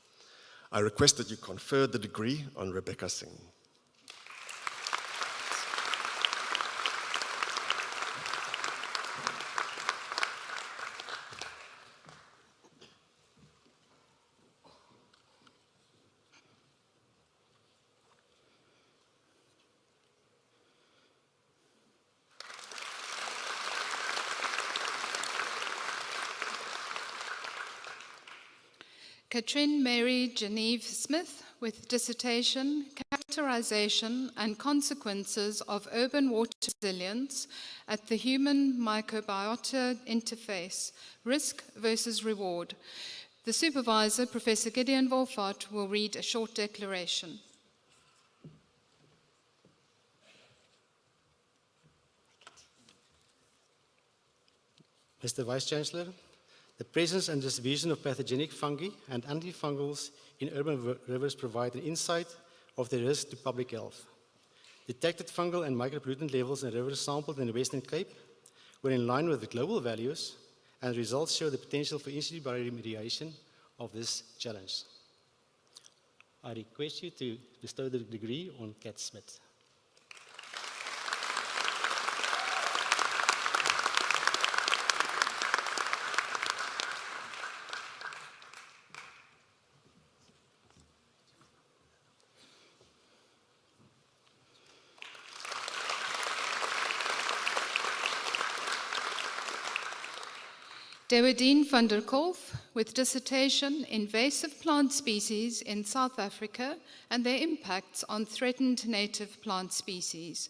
I request that you confer the degree on Rebecca Singh. Katrin Mary Geneve Smith with dissertation, Characterization and Consequences of Urban Water Resilience at the Human Microbiota Interface, Risk versus Reward. The supervisor, Professor Gideon Wolfart, will read a short declaration. Mr. Vice-Chancellor, The presence and distribution of pathogenic fungi and antifungals in urban rivers provide an insight of the risk to public health. Detected fungal and micropollutant levels in rivers sampled in the Western Cape were in line with the global values, and results show the potential for institute by remediation of this challenge. I request you to bestow the degree on Kat Smith. Dewedine van der Kolff with dissertation Invasive Plant Species in South Africa and Their Impacts on Threatened Native Plant Species.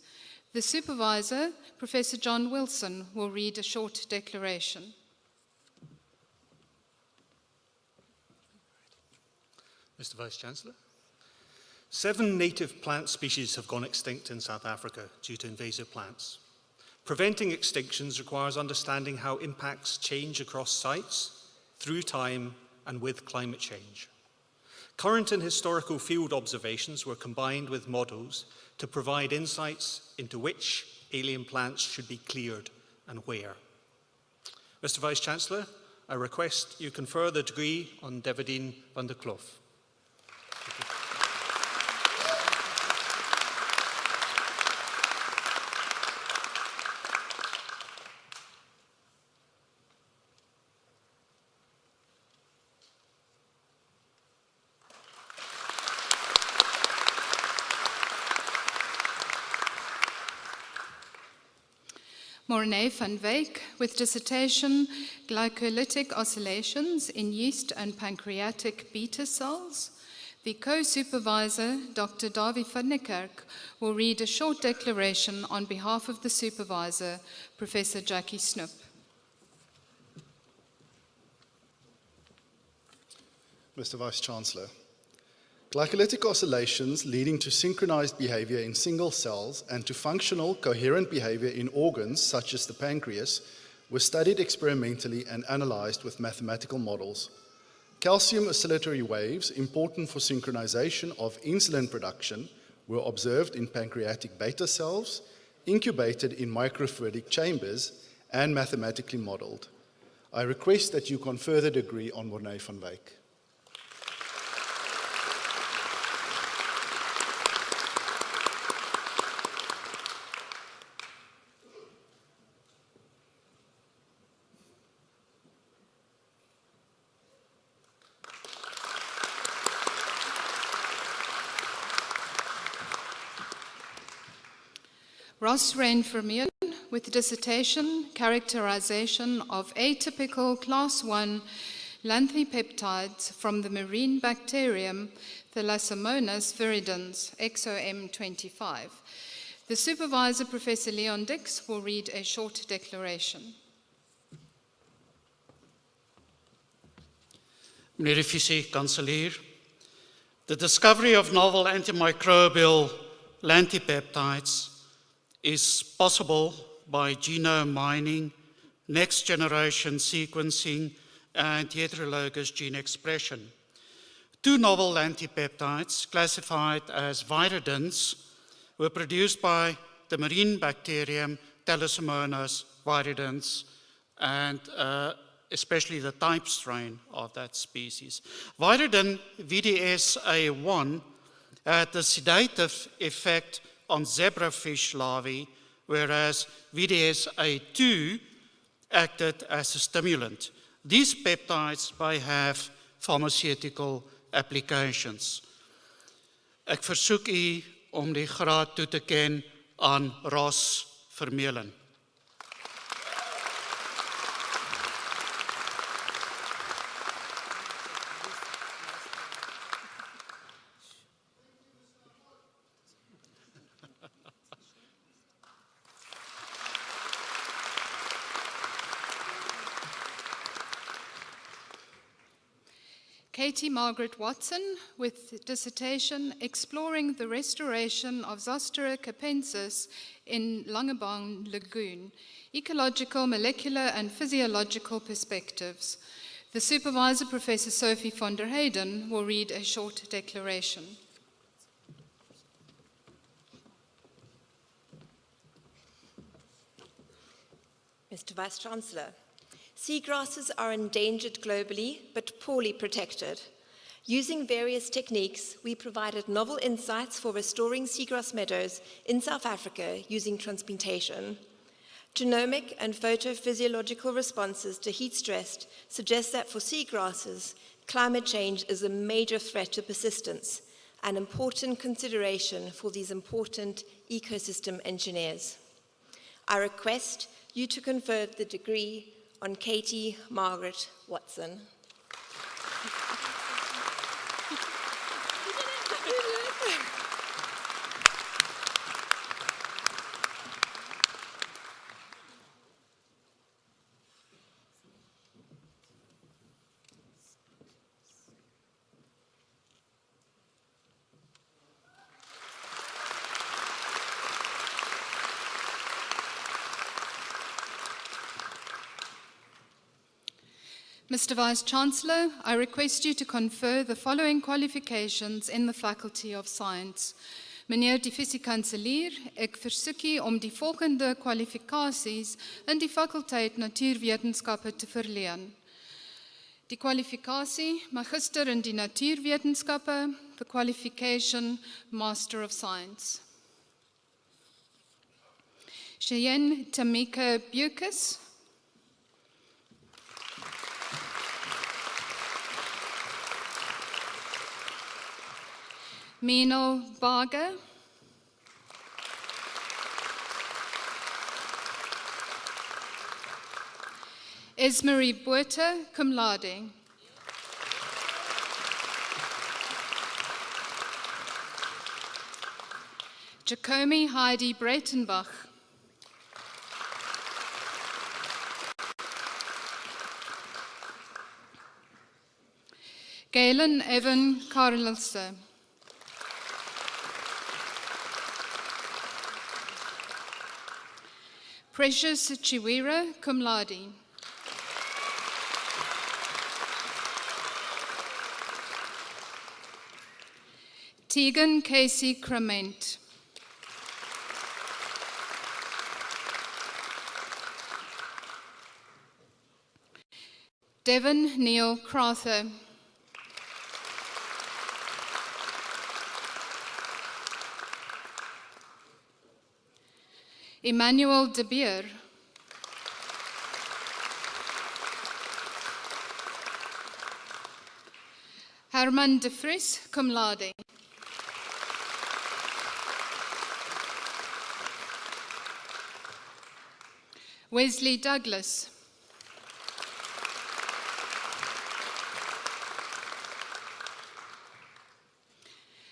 The supervisor, Professor John Wilson, will read a short declaration. Mr. Vice-Chancellor, 7 native plant species have gone extinct in South Africa due to invasive plants. Preventing extinctions requires understanding how impacts change across sites, through time, and with climate change. Current and historical field observations were combined with models to provide insights into which alien plants should be cleared and where. Mr. Vice-Chancellor, I request you confer the degree on Dewedine van der Kolff. Mornay van Wyk with dissertation Glycolytic Oscillations in Yeast and Pancreatic Beta Cells. The co-supervisor, Dr. Davie van Niekerk, will read a short declaration on behalf of the supervisor, Professor Jackie Snoep. Mr. Vice-Chancellor, glycolytic oscillations leading to synchronized behavior in single cells and to functional, coherent behavior in organs such as the pancreas were studied experimentally and analyzed with mathematical models. Calcium oscillatory waves, important for synchronization of insulin production, were observed in pancreatic beta cells, incubated in microfluidic chambers, and mathematically modeled. I request that you confer the degree on Mornay van Wyk. Ross Rain Vermeulen with dissertation Characterization of Atypical Class 1 Lanthipeptides from the marine bacterium Thalassomonas viridans, XOM25. The supervisor, Professor Leon Dix, will read a short declaration. Meneer de Vice-Kanselier, the discovery of novel antimicrobial lantipeptides is possible by genome mining, next-generation sequencing, and heterologous gene expression. 2 novel lantipeptides, classified as viridans, were produced by the marine bacterium Thalassomonas viridans, and especially the type strain of that species. Viridin VDSA1 had the sedative effect on zebrafish larvae, whereas VDSA2 acted as a stimulant. These peptides may have pharmaceutical applications. Ek versoek u om die graad toe te ken aan Ross Vermeulen. Katie Margaret Watson with dissertation Exploring the Restoration of Zostera capensis in Langebaan Lagoon, Ecological, Molecular and Physiological Perspectives. The supervisor, Professor Sophie von der Heyden, will read a short declaration. Mr. Vice-Chancellor, seagrasses are endangered globally, but poorly protected. Using various techniques, we provided novel insights for restoring seagrass meadows in South Africa using transplantation. Genomic and photophysiological responses to heat stress suggest that for seagrasses, climate change is a major threat to persistence, an important consideration for these important ecosystem engineers. I request you to confer the degree on Katie Margaret Watson. Mr. Vice-Chancellor, I request you to confer the following qualifications in the Faculty of Science. Meneer die Visie-Kanselier, ek versoek u om die volgende kwalifikasies in die fakulteit Natuurwetenskappe te verleen. Die kwalifikasie Magister in die Natuurwetenskappe, the qualification Master of Science. Cheyenne Tamika Bucas, Mino Baga, Esmery Buerta, cum laude. Jacomi Heidi Breitenbach, Galen Evan Carlse, Precious Chiwira, cum laude. Tegan Casey Crement. Devon Neil Crowther. Emmanuel de Beer. Herman de Vries, cum laude. Wesley Douglas.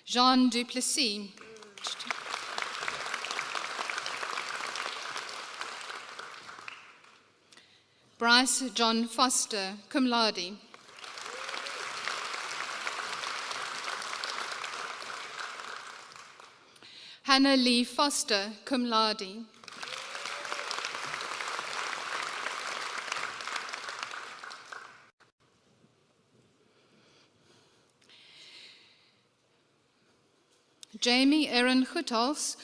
Jean Duplessis. Bryce John Foster, cum laude. Hannah Lee Foster, cum laude. Jamie Erin Goethals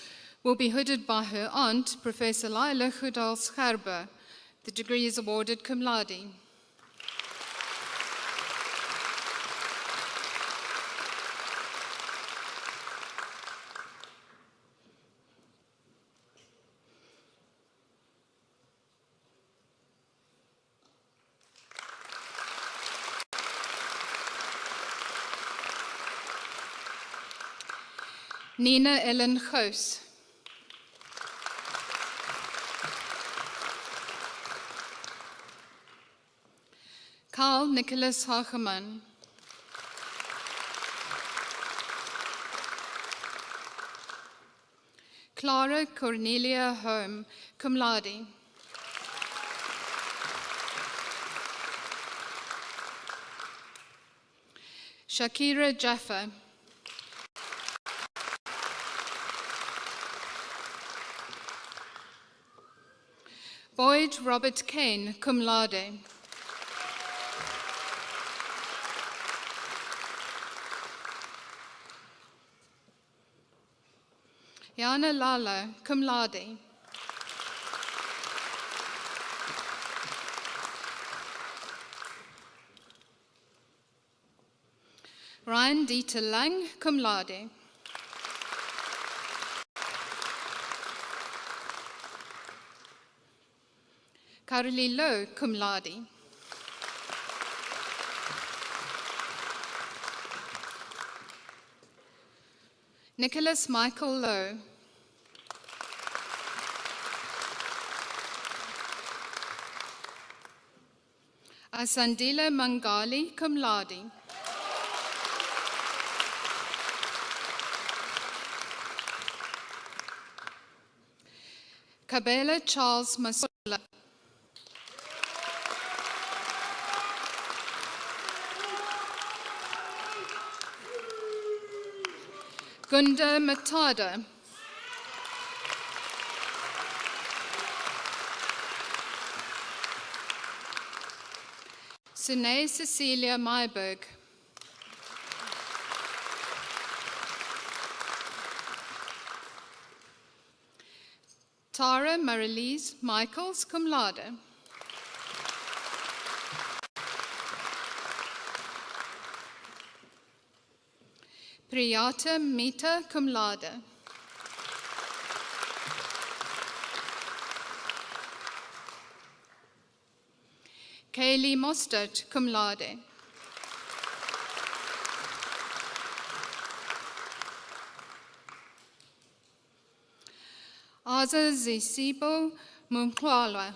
will be hooded by her aunt, Professor Lila Goethals Gerber. The degree is awarded cum laude. Nina Ellen Goos. Carl Nicholas Hageman. Clara Cornelia Holm, cum laude. Shakira Jaffa. Boyd Robert Kane, cum laude. Jana Lalo, cum laude. Ryan Dieter Lang, cum laude. Carolee Lowe, cum laude. Nicholas Michael Lowe. Asandila Mangali, cum laude. Kabela Charles Masola. Gunda Matada. Sune Cecilia Myberg. Tara Marilise Michaels, cum laude. Priyata Mita, cum laude. Kaylee Mostert, cum laude. Aza Zisibo Mumkwalwa.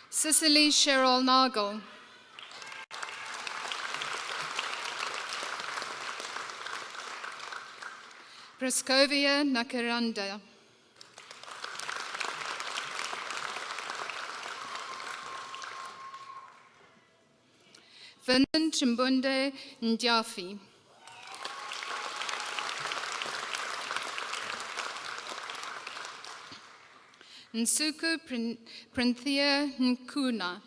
Cicely Cheryl Nagel. Praskovia Nakaranda. Vincent Chimbunde Ndyafi. Nsuku Printhia Nkuna.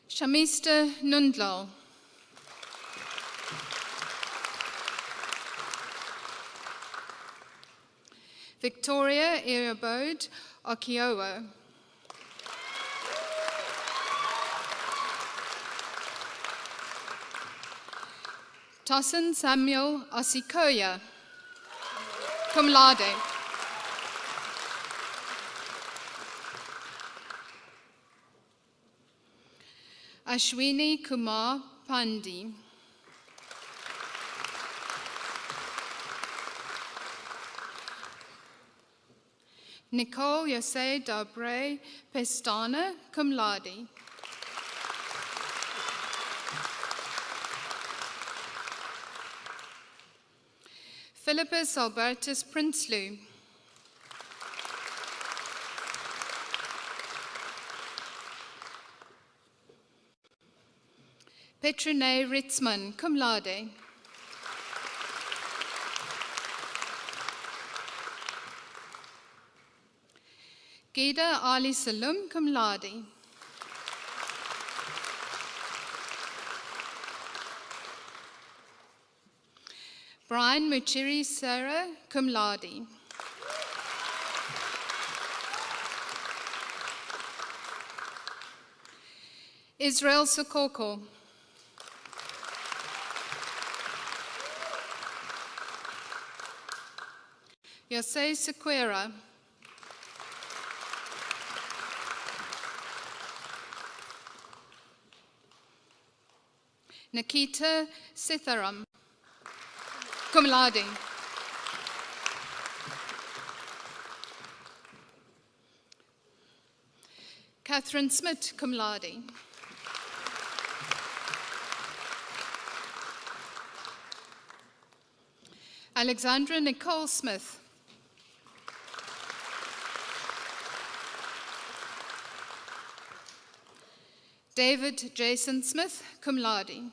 Shamista Nundlal. Victoria Erebode Okiowo. Tossin Samuel Osikoya, cum laude. Ashwini Kumar Pandi. Nicole Jose Dabre Pestana, cum laude. Philippus Albertus Prinsloo. Petrine Ritzman, cum laude. Geda Ali Salum, cum laude. Brian Muchiri Sarah, cum laude. Israel Sokoko. Jose Sequeira. Nikita Sitharam, cum laude. Catherine Smith, cum laude. Alexandra Nicole Smith. David Jason Smith, cum laude.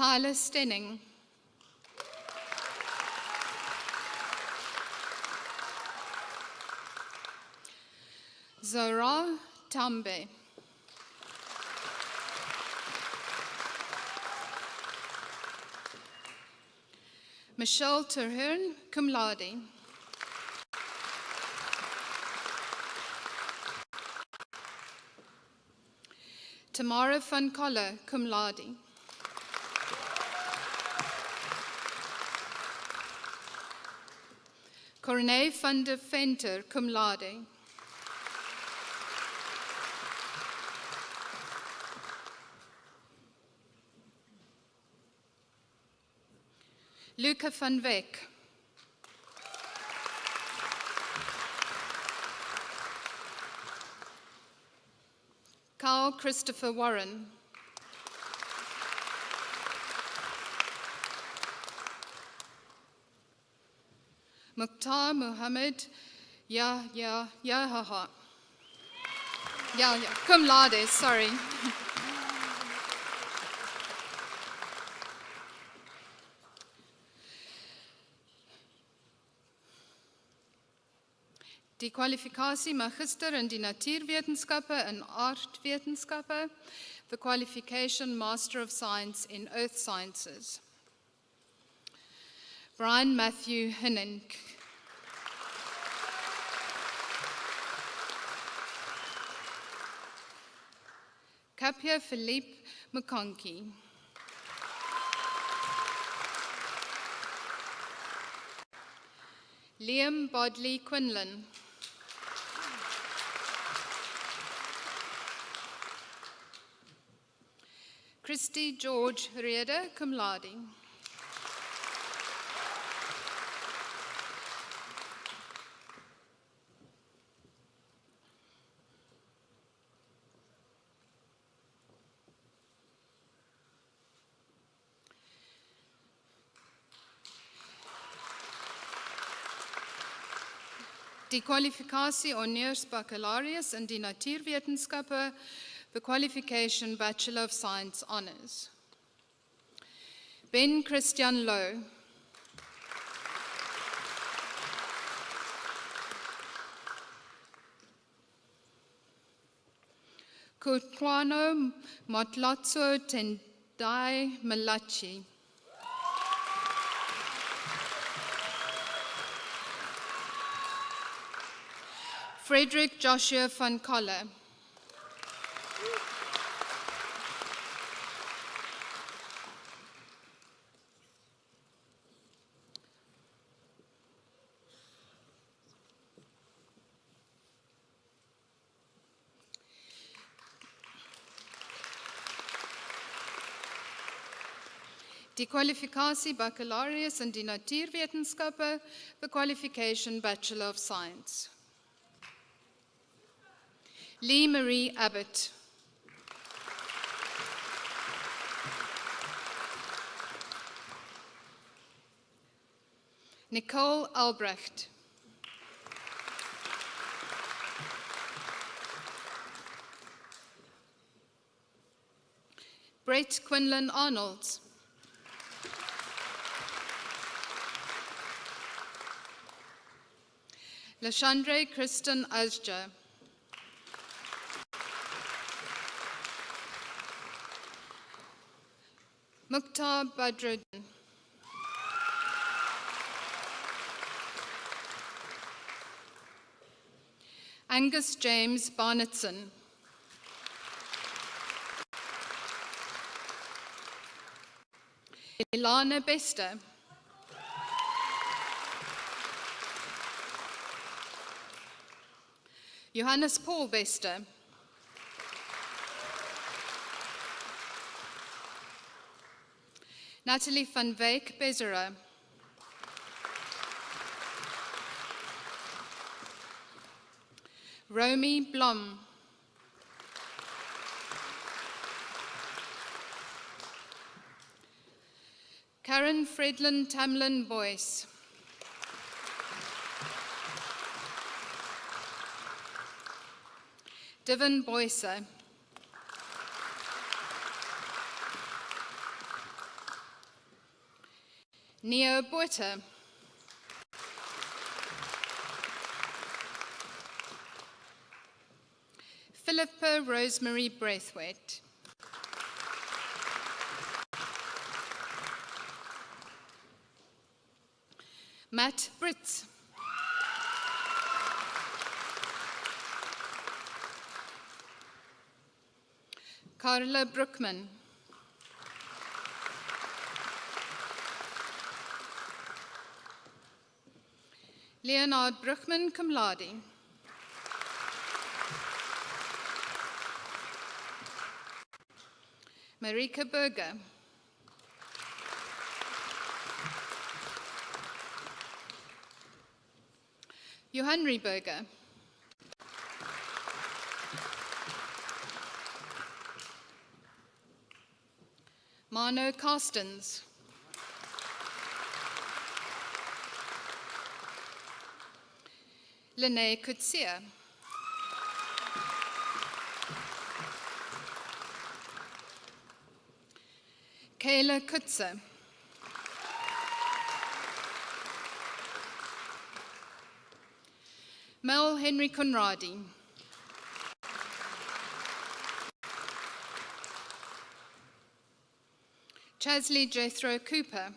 Tyler Stenning. Zora Tambe. Michelle Terhune, cum laude. Tamara van Koller, cum laude. Corné van de Venter, cum laude. Luca van Wyk. Carl Christopher Warren. Mukhtar Muhammad Yahaha. Cum laude, sorry. Die kwalifikasie magister in die natuurwetenskappe en aardwetenskappe, the qualification Master of Science in Earth Sciences. Brian Matthew Hinnink. Kapia Philippe Mukonki. Liam Bodley Quinlan. Christy George Rede, cum laude. Die kwalifikasie Honors Baccalaureus in die natuurwetenskappe, the qualification Bachelor of Science Honours. Ben Christian Lowe. Kukwano Motlotso Tendai Malachi. Frederick Joshua van Koller. Die kwalifikasie Baccalaureus in die natuurwetenskappe, the qualification Bachelor of Science. Lee Marie Abbott. Nicole Albrecht. Brett Quinlan Arnolds. Lashandre Kristen Azja. Mukhtar Badruddin. Angus James Barnettson. Ilana Bester. Johannes Paul Bester. Natalie van Wyk Bezera. Romy Blom. Karen Fredlin Tamlin Boyce. Divin Boyce. Neo Botha. Philippa Rosemary Braithwaite. Matt Brits. Carla Brookman. Leonard Brookman, cum laude. Marika Berger. Johan Berger. Mano Carstens. Lene Kutsia. Kayla Kutzer. Mel Henry Conradi. Chasley Jethro Cooper.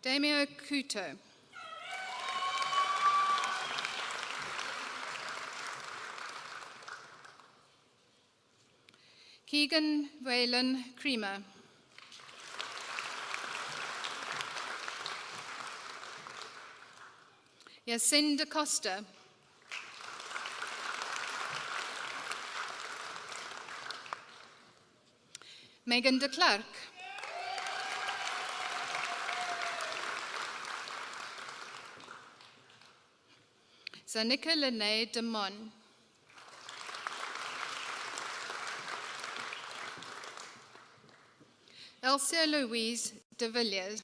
Damio Kuto. Keegan Whalen Creamer. Yacinda Costa. Megan de Klerk. Zanika Lene de Mon. Elsia Louise de Villiers.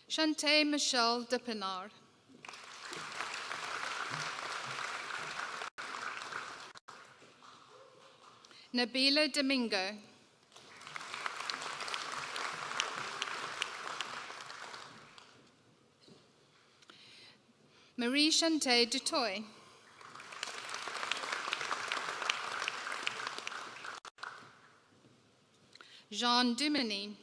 Chante Michelle de Pinard. Nabila Domingo. Marie Chante Dutoy. Jean Duminy.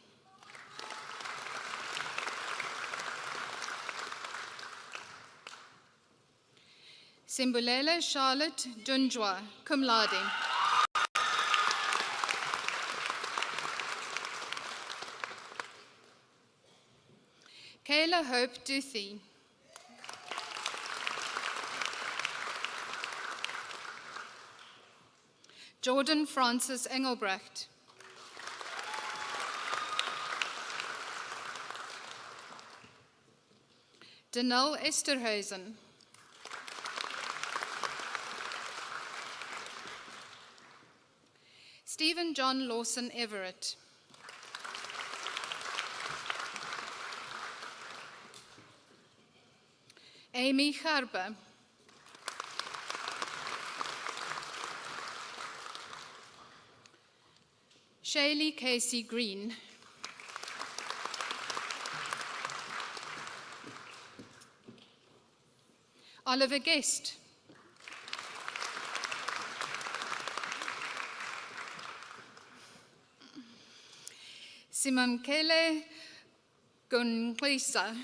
Simbulela Charlotte Dunjwa, cum laude. Kayla Hope Duthie. Jordan Francis Engelbrecht. Danelle Esterhuizen. Stephen John Lawson Everett. Amy Garbe. Shaylee Casey Green. Oliver Guest. Simamkele Gunquisa.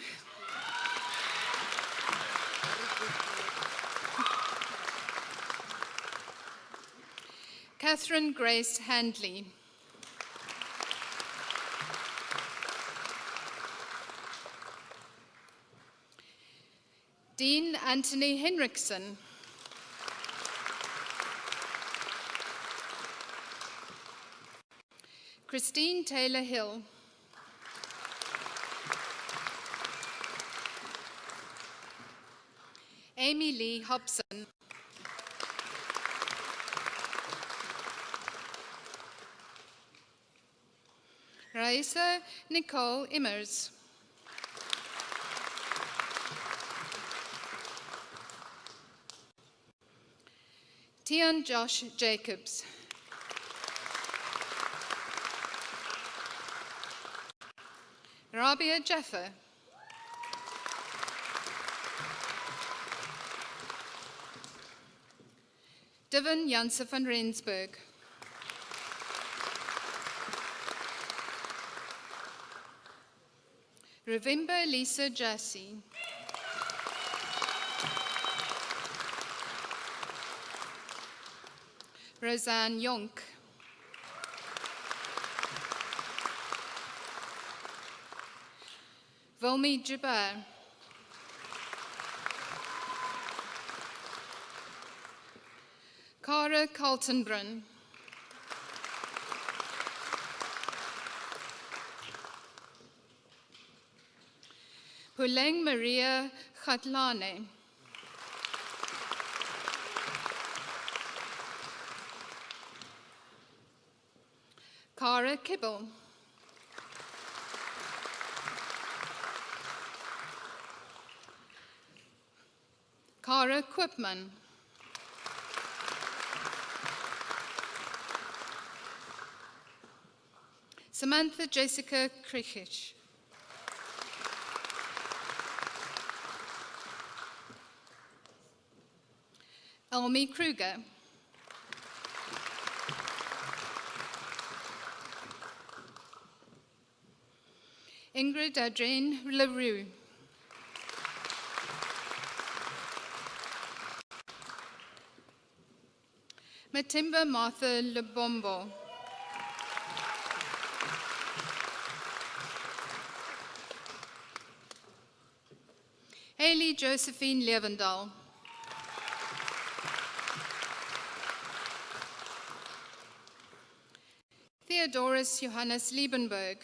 Catherine Grace Handley. Dean Anthony Henriksen. Christine Taylor Hill. Amy Lee Hobson. Raisa Nicole Immers. Tian Josh Jacobs. Rabia Jaffa. Divin Janse van Rensburg. Ravimba Lisa Jassy. Roseanne Yonk. Vilmi Jubair. Cara Kaltenbrunn. Puleng Maria Khatlane. Cara Kibble. Cara Quipman. Samantha Jessica Krikich. Elmi Kruger. Ingrid Adrien Leroux. Matimba Martha Lebombo. Haley Josephine Levendal. Theodorus Johannes Liebenberg.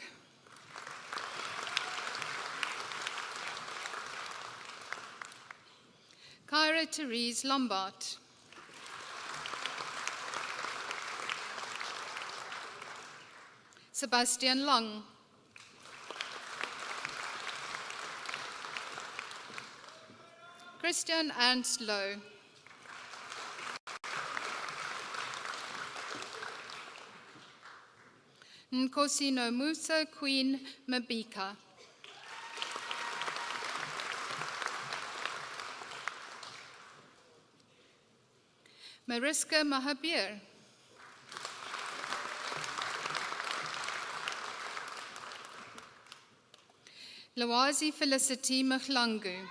Kyra Therese Lombard. Sebastian Long. Christian Ernst Lowe. Nkosi Musa Queen Mabika. Mariska Mahabir. Lawazi Felicity Mchlangu.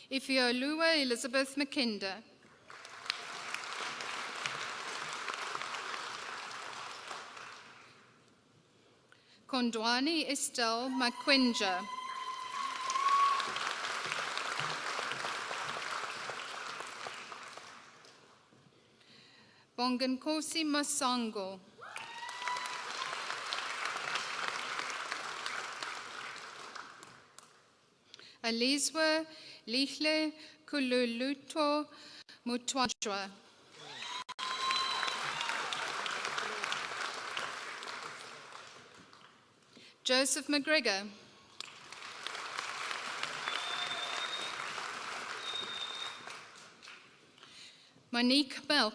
Ifiolua Elizabeth Makinda. Kondwani Estelle Makwinja. Bongankosi Masango. Alizwa Lichle Kululuto Mutwajwa. Joseph McGregor. Monique Melk.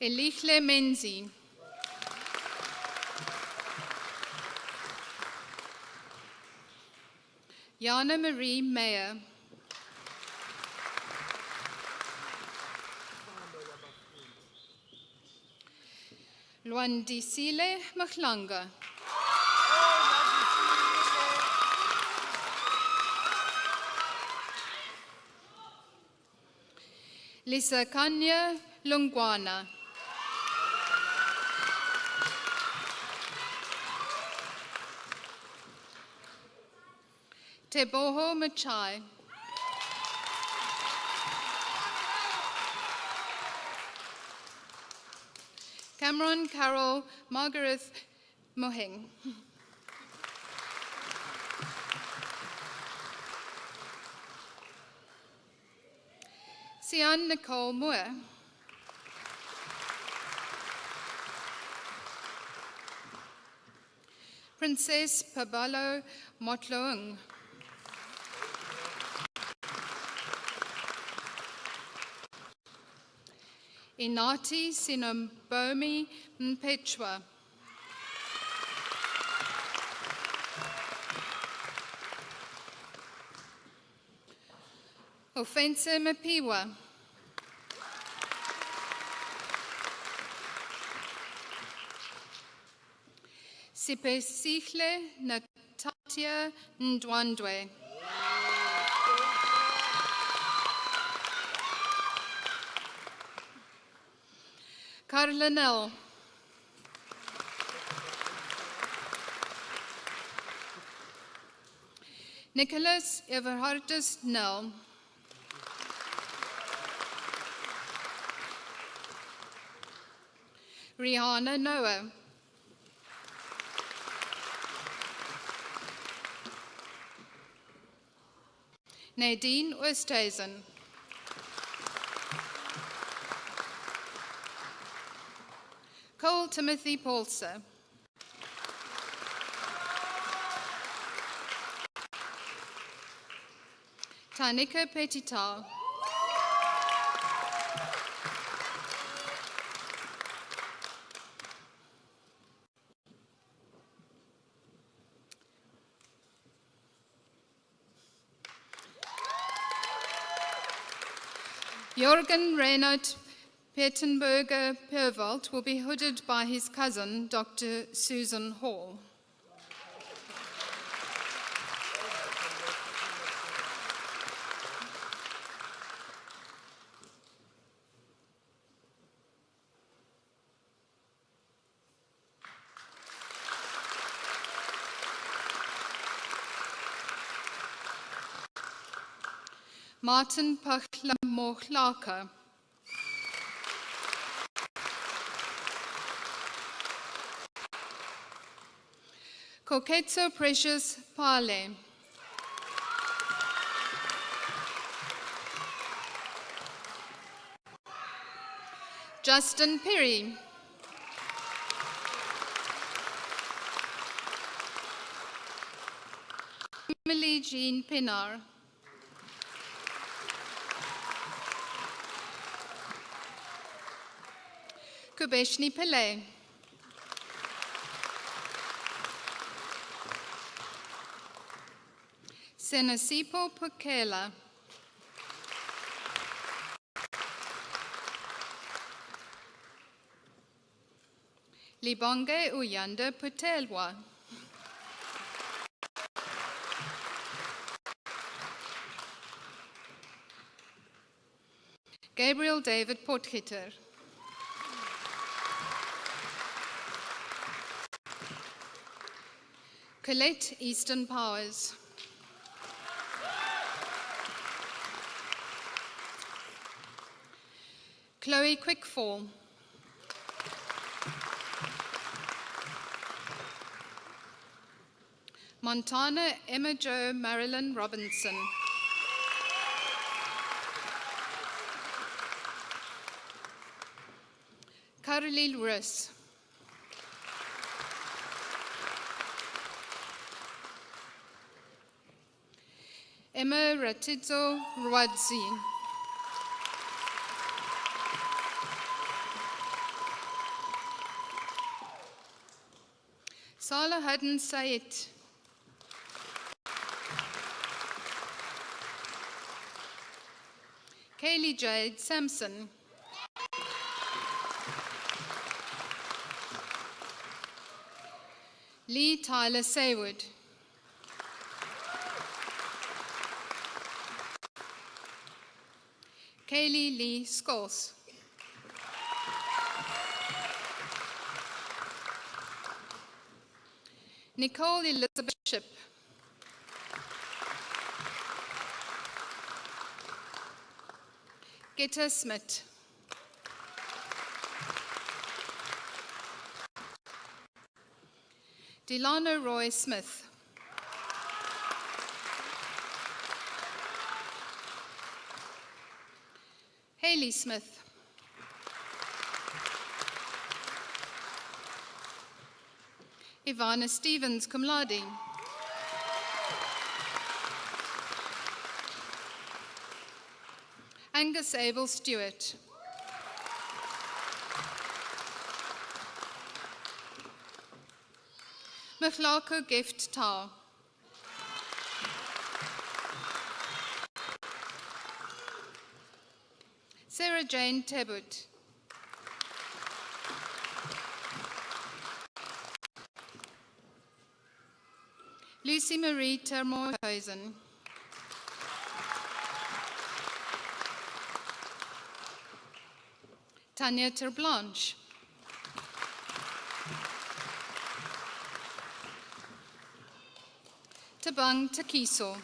Elichle Menzi. Jana Marie Meyer. Luandisile Machlanga. Lisa Kanya Lungwana. Teboho Machai. Cameron Carol Margaret Mohing. Sian Nicole Moore. Princess Pabalo Motloang. Inati Sinombomi Mpechwa. Ofense Mapiwa. Sipesihle Natatia Ndwandwe. Carlinel. Nicholas Everhardus Nel. Rihanna Noah. Nadine Oosthuizen. Cole Timothy Paulse. Tanika Petitar. Jürgen Reinhard Pettenberger Perwald will be hooded by his cousin, Dr. Susan Hall. Martin Pachla-Mochlaka. Koketso Precious Pale. Justin Perry. Emily Jean Pinar. Kubeshni Pillay. Senasipo Pukela. Libonge Uyanda Putelwa. Gabriel David Potgieter. Colette Easton Powers. Chloe Quickfall. Montana Emma Jo Marilyn Robinson. Caroline Russ. Emma Ratizo Rwadzi. Salah Haddon Said. Kaylee Jade Sampson. Lee Tyler Saywood. Kaylee Lee Scholes. Nicole Elizabeth Ship. Gitta Smith. Delano Roy Smith. Haley Smith. Ivana Stevens, cum laude. Angus Abel Stewart. Mchlako Gift Tar. Sarah Jane Tebut. Lucy Marie Termohuizen. Tanya Terblanche. Tabang Takiso.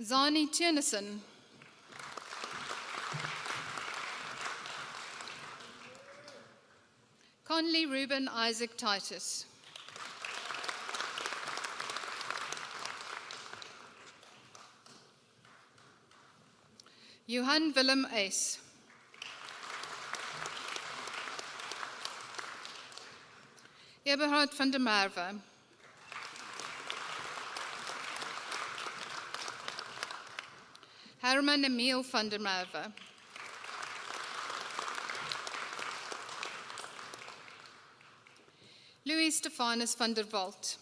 Zani Turnison. Conley Reuben Isaac Titus. Johan Willem Ace. Eberhard van der Merwe. Herman Emil van der Merwe. Louis Stefanus van der Walt.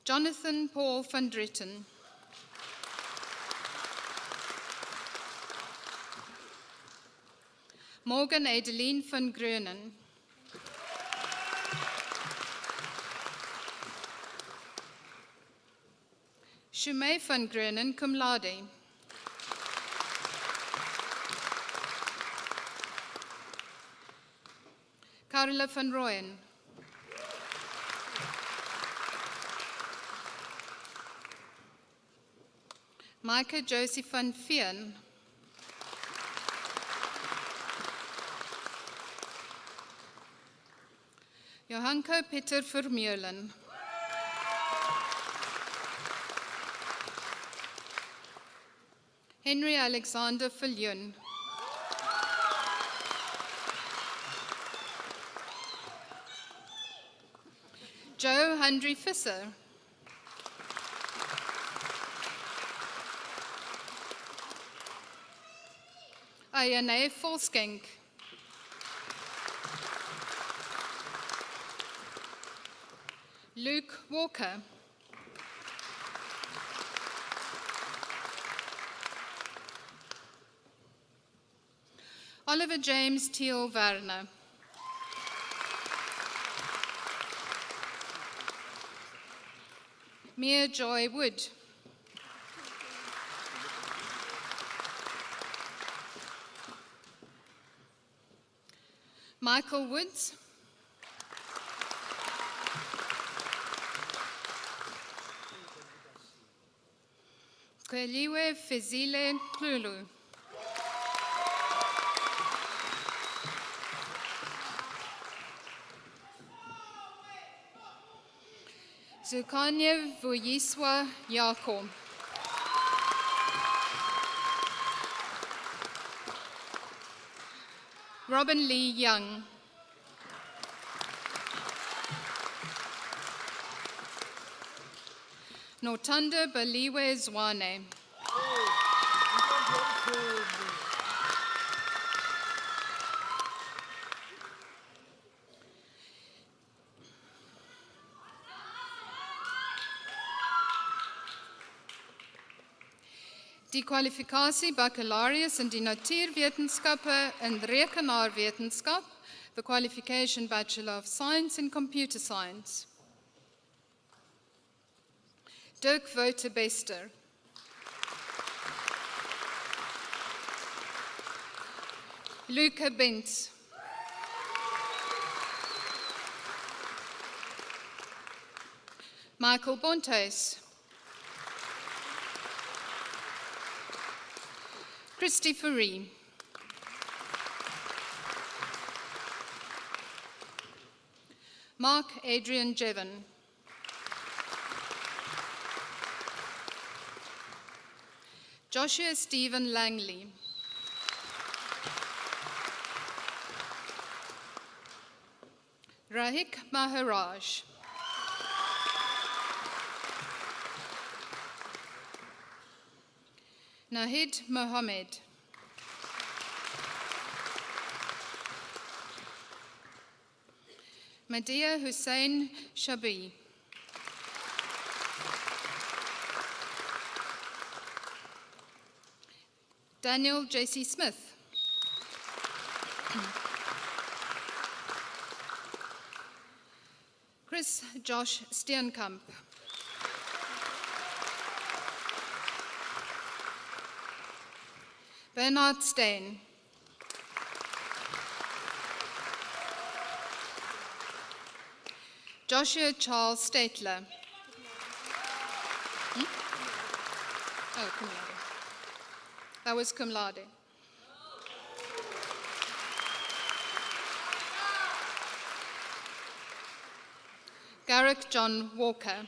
Jonathan Paul van Dritten. Morgan Adeline van Grönen. Shumei van Grönen, cum laude. Carla van Rooyen. Micah Josie van Veen. Johanko Peter Vermeulen. Henry Alexander Viljoen. Joe Henry Visser. Ayane Volskenk. Luke Walker. Oliver James Teal Werner. Mia Joy Wood. Michael Woods. Kweliwe Fezile Klulu. Zukanye Vuyiswa Yako. Robin Lee Young. Notanda Baliwe Zwane. Die kwalifikasie baccalaureus in die natuurwetenskappe en rekenaarwetenskap, the qualification Bachelor of Science in Computer Science. Dirk Wouter Bester. Luca Bentz. Michael Bontes. Christy Furey. Mark Adrian Jevon. Joshua Stephen Langley. Rahik Maharaj. Nahid Mohammed. Madea Hussein Shabi. Daniel J.C. Smith. Chris Josh Steenkamp. Bernard Steen. Joshua Charles Statler. Oh, cum laude. That was cum laude. Garrick John Walker.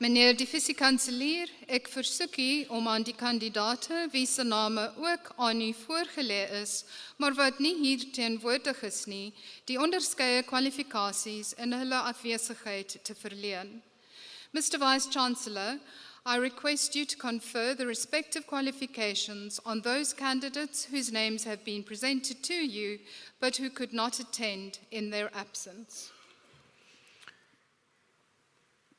Meneer die visiekanselier, ek versoek u om aan die kandidate wie se name ook aan u voorgelê is, maar wat nie hier teenwoordig is nie, die onderskeie kwalifikasies in hulle afwesigheid te verleen. Mr. Vice-Chancellor, I request you to confer the respective qualifications on those candidates whose names have been presented to you, but who could not attend in their absence.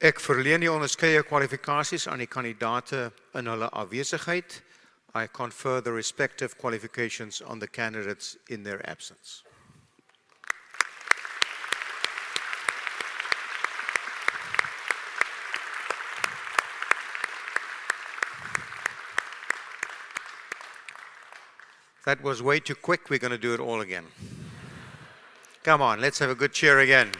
Ek verleen die onderskeie kwalifikasies aan die kandidate in hulle afwesigheid. I confer the respective qualifications on the candidates in their absence. That was way too quick. We're going to do it all again. Come on, let's have a good cheer again.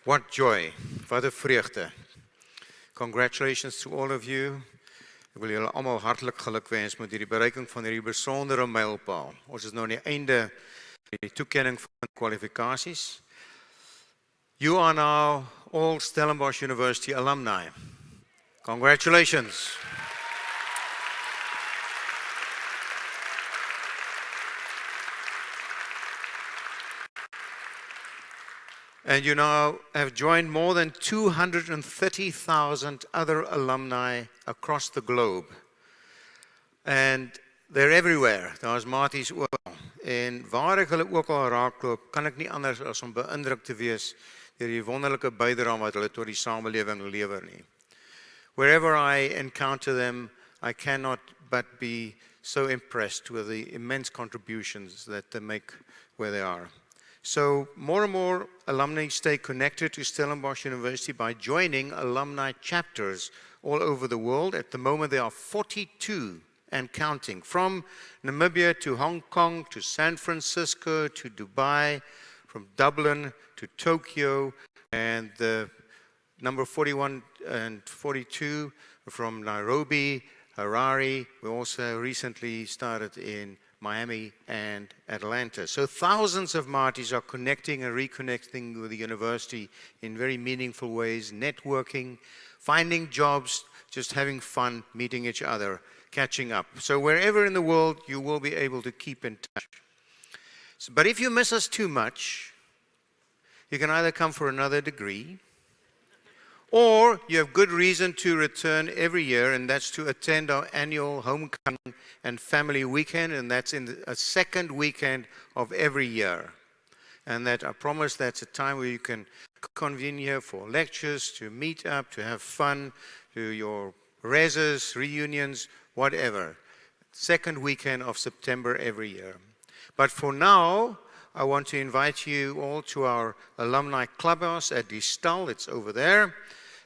What joy, wat 'n vreugde. Congratulations to all of you. Ek wil julle almal hartlik gelukwens met hierdie bereiking van hierdie besondere mylpaal. Ons is nou aan die einde van die toekenning van kwalifikasies. You are now all Stellenbosch University alumni. Congratulations. And you now have joined more than 230,000 other alumni across the globe. And they're everywhere. Daar's maties oral. En waar ek hulle ook al raakloop, kan ek nie anders as om beïndruk te wees deur die wonderlike bydrae wat hulle tot die samelewing lewer nie. Wherever I encounter them, I cannot but be so impressed with the immense contributions that they make where they are. So more and more alumni stay connected to Stellenbosch University by joining alumni chapters all over the world. At the moment there are 42 and counting, from Namibia to Hong Kong to San Francisco to Dubai, from Dublin to Tokyo, and the number 41 and 42 from Nairobi, Harare. We also recently started in Miami and Atlanta. So thousands of Māoris are connecting and reconnecting with the university in very meaningful ways, networking, finding jobs, just having fun, meeting each other, catching up. So wherever in the world, you will be able to keep in touch. But if you miss us too much, you can either come for another degree, or you have good reason to return every year, and that's to attend our annual homecoming and family weekend, and that's in a second weekend of every year. And that, I promise, that's a time where you can convene here for lectures, to meet up, to have fun, to your reses, reunions, whatever. Second weekend of September every year. But for now, I want to invite you all to our alumni clubhouse at Die Stal. It's over there.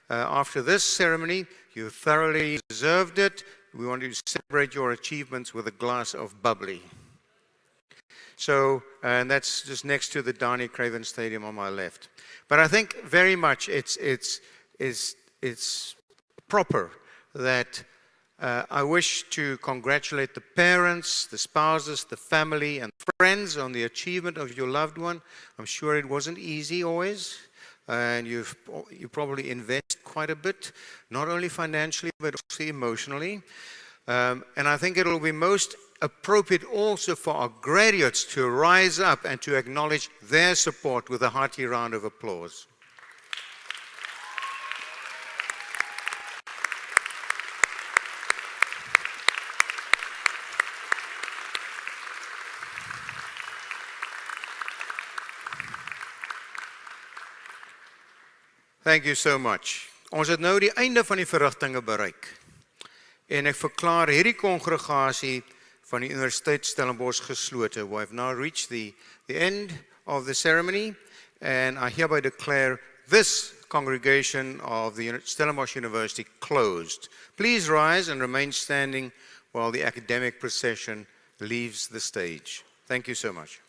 After this ceremony, you thoroughly deserved it. We want to celebrate your achievements with a glass of bubbly. So, and that's just next to the Donnie Craven Stadium on my left. But I think very much it's proper that I wish to congratulate the parents, the spouses, the family, and friends on the achievement of your loved one. I'm sure it wasn't easy always, and you probably invest quite a bit, not only financially, but also emotionally. And I think it will be most appropriate also for our graduates to rise up and to acknowledge their support with a hearty round of applause. Thank you so much. Ons het nou die einde van die verrigtinge bereik. En ek verklaar hierdie kongregasie van die Universiteit Stellenbosch geslote. We have now reached the end of the ceremony, and I hereby declare this congregation of the Stellenbosch University closed. Please rise and remain standing while the academic procession leaves the stage. Thank you so much.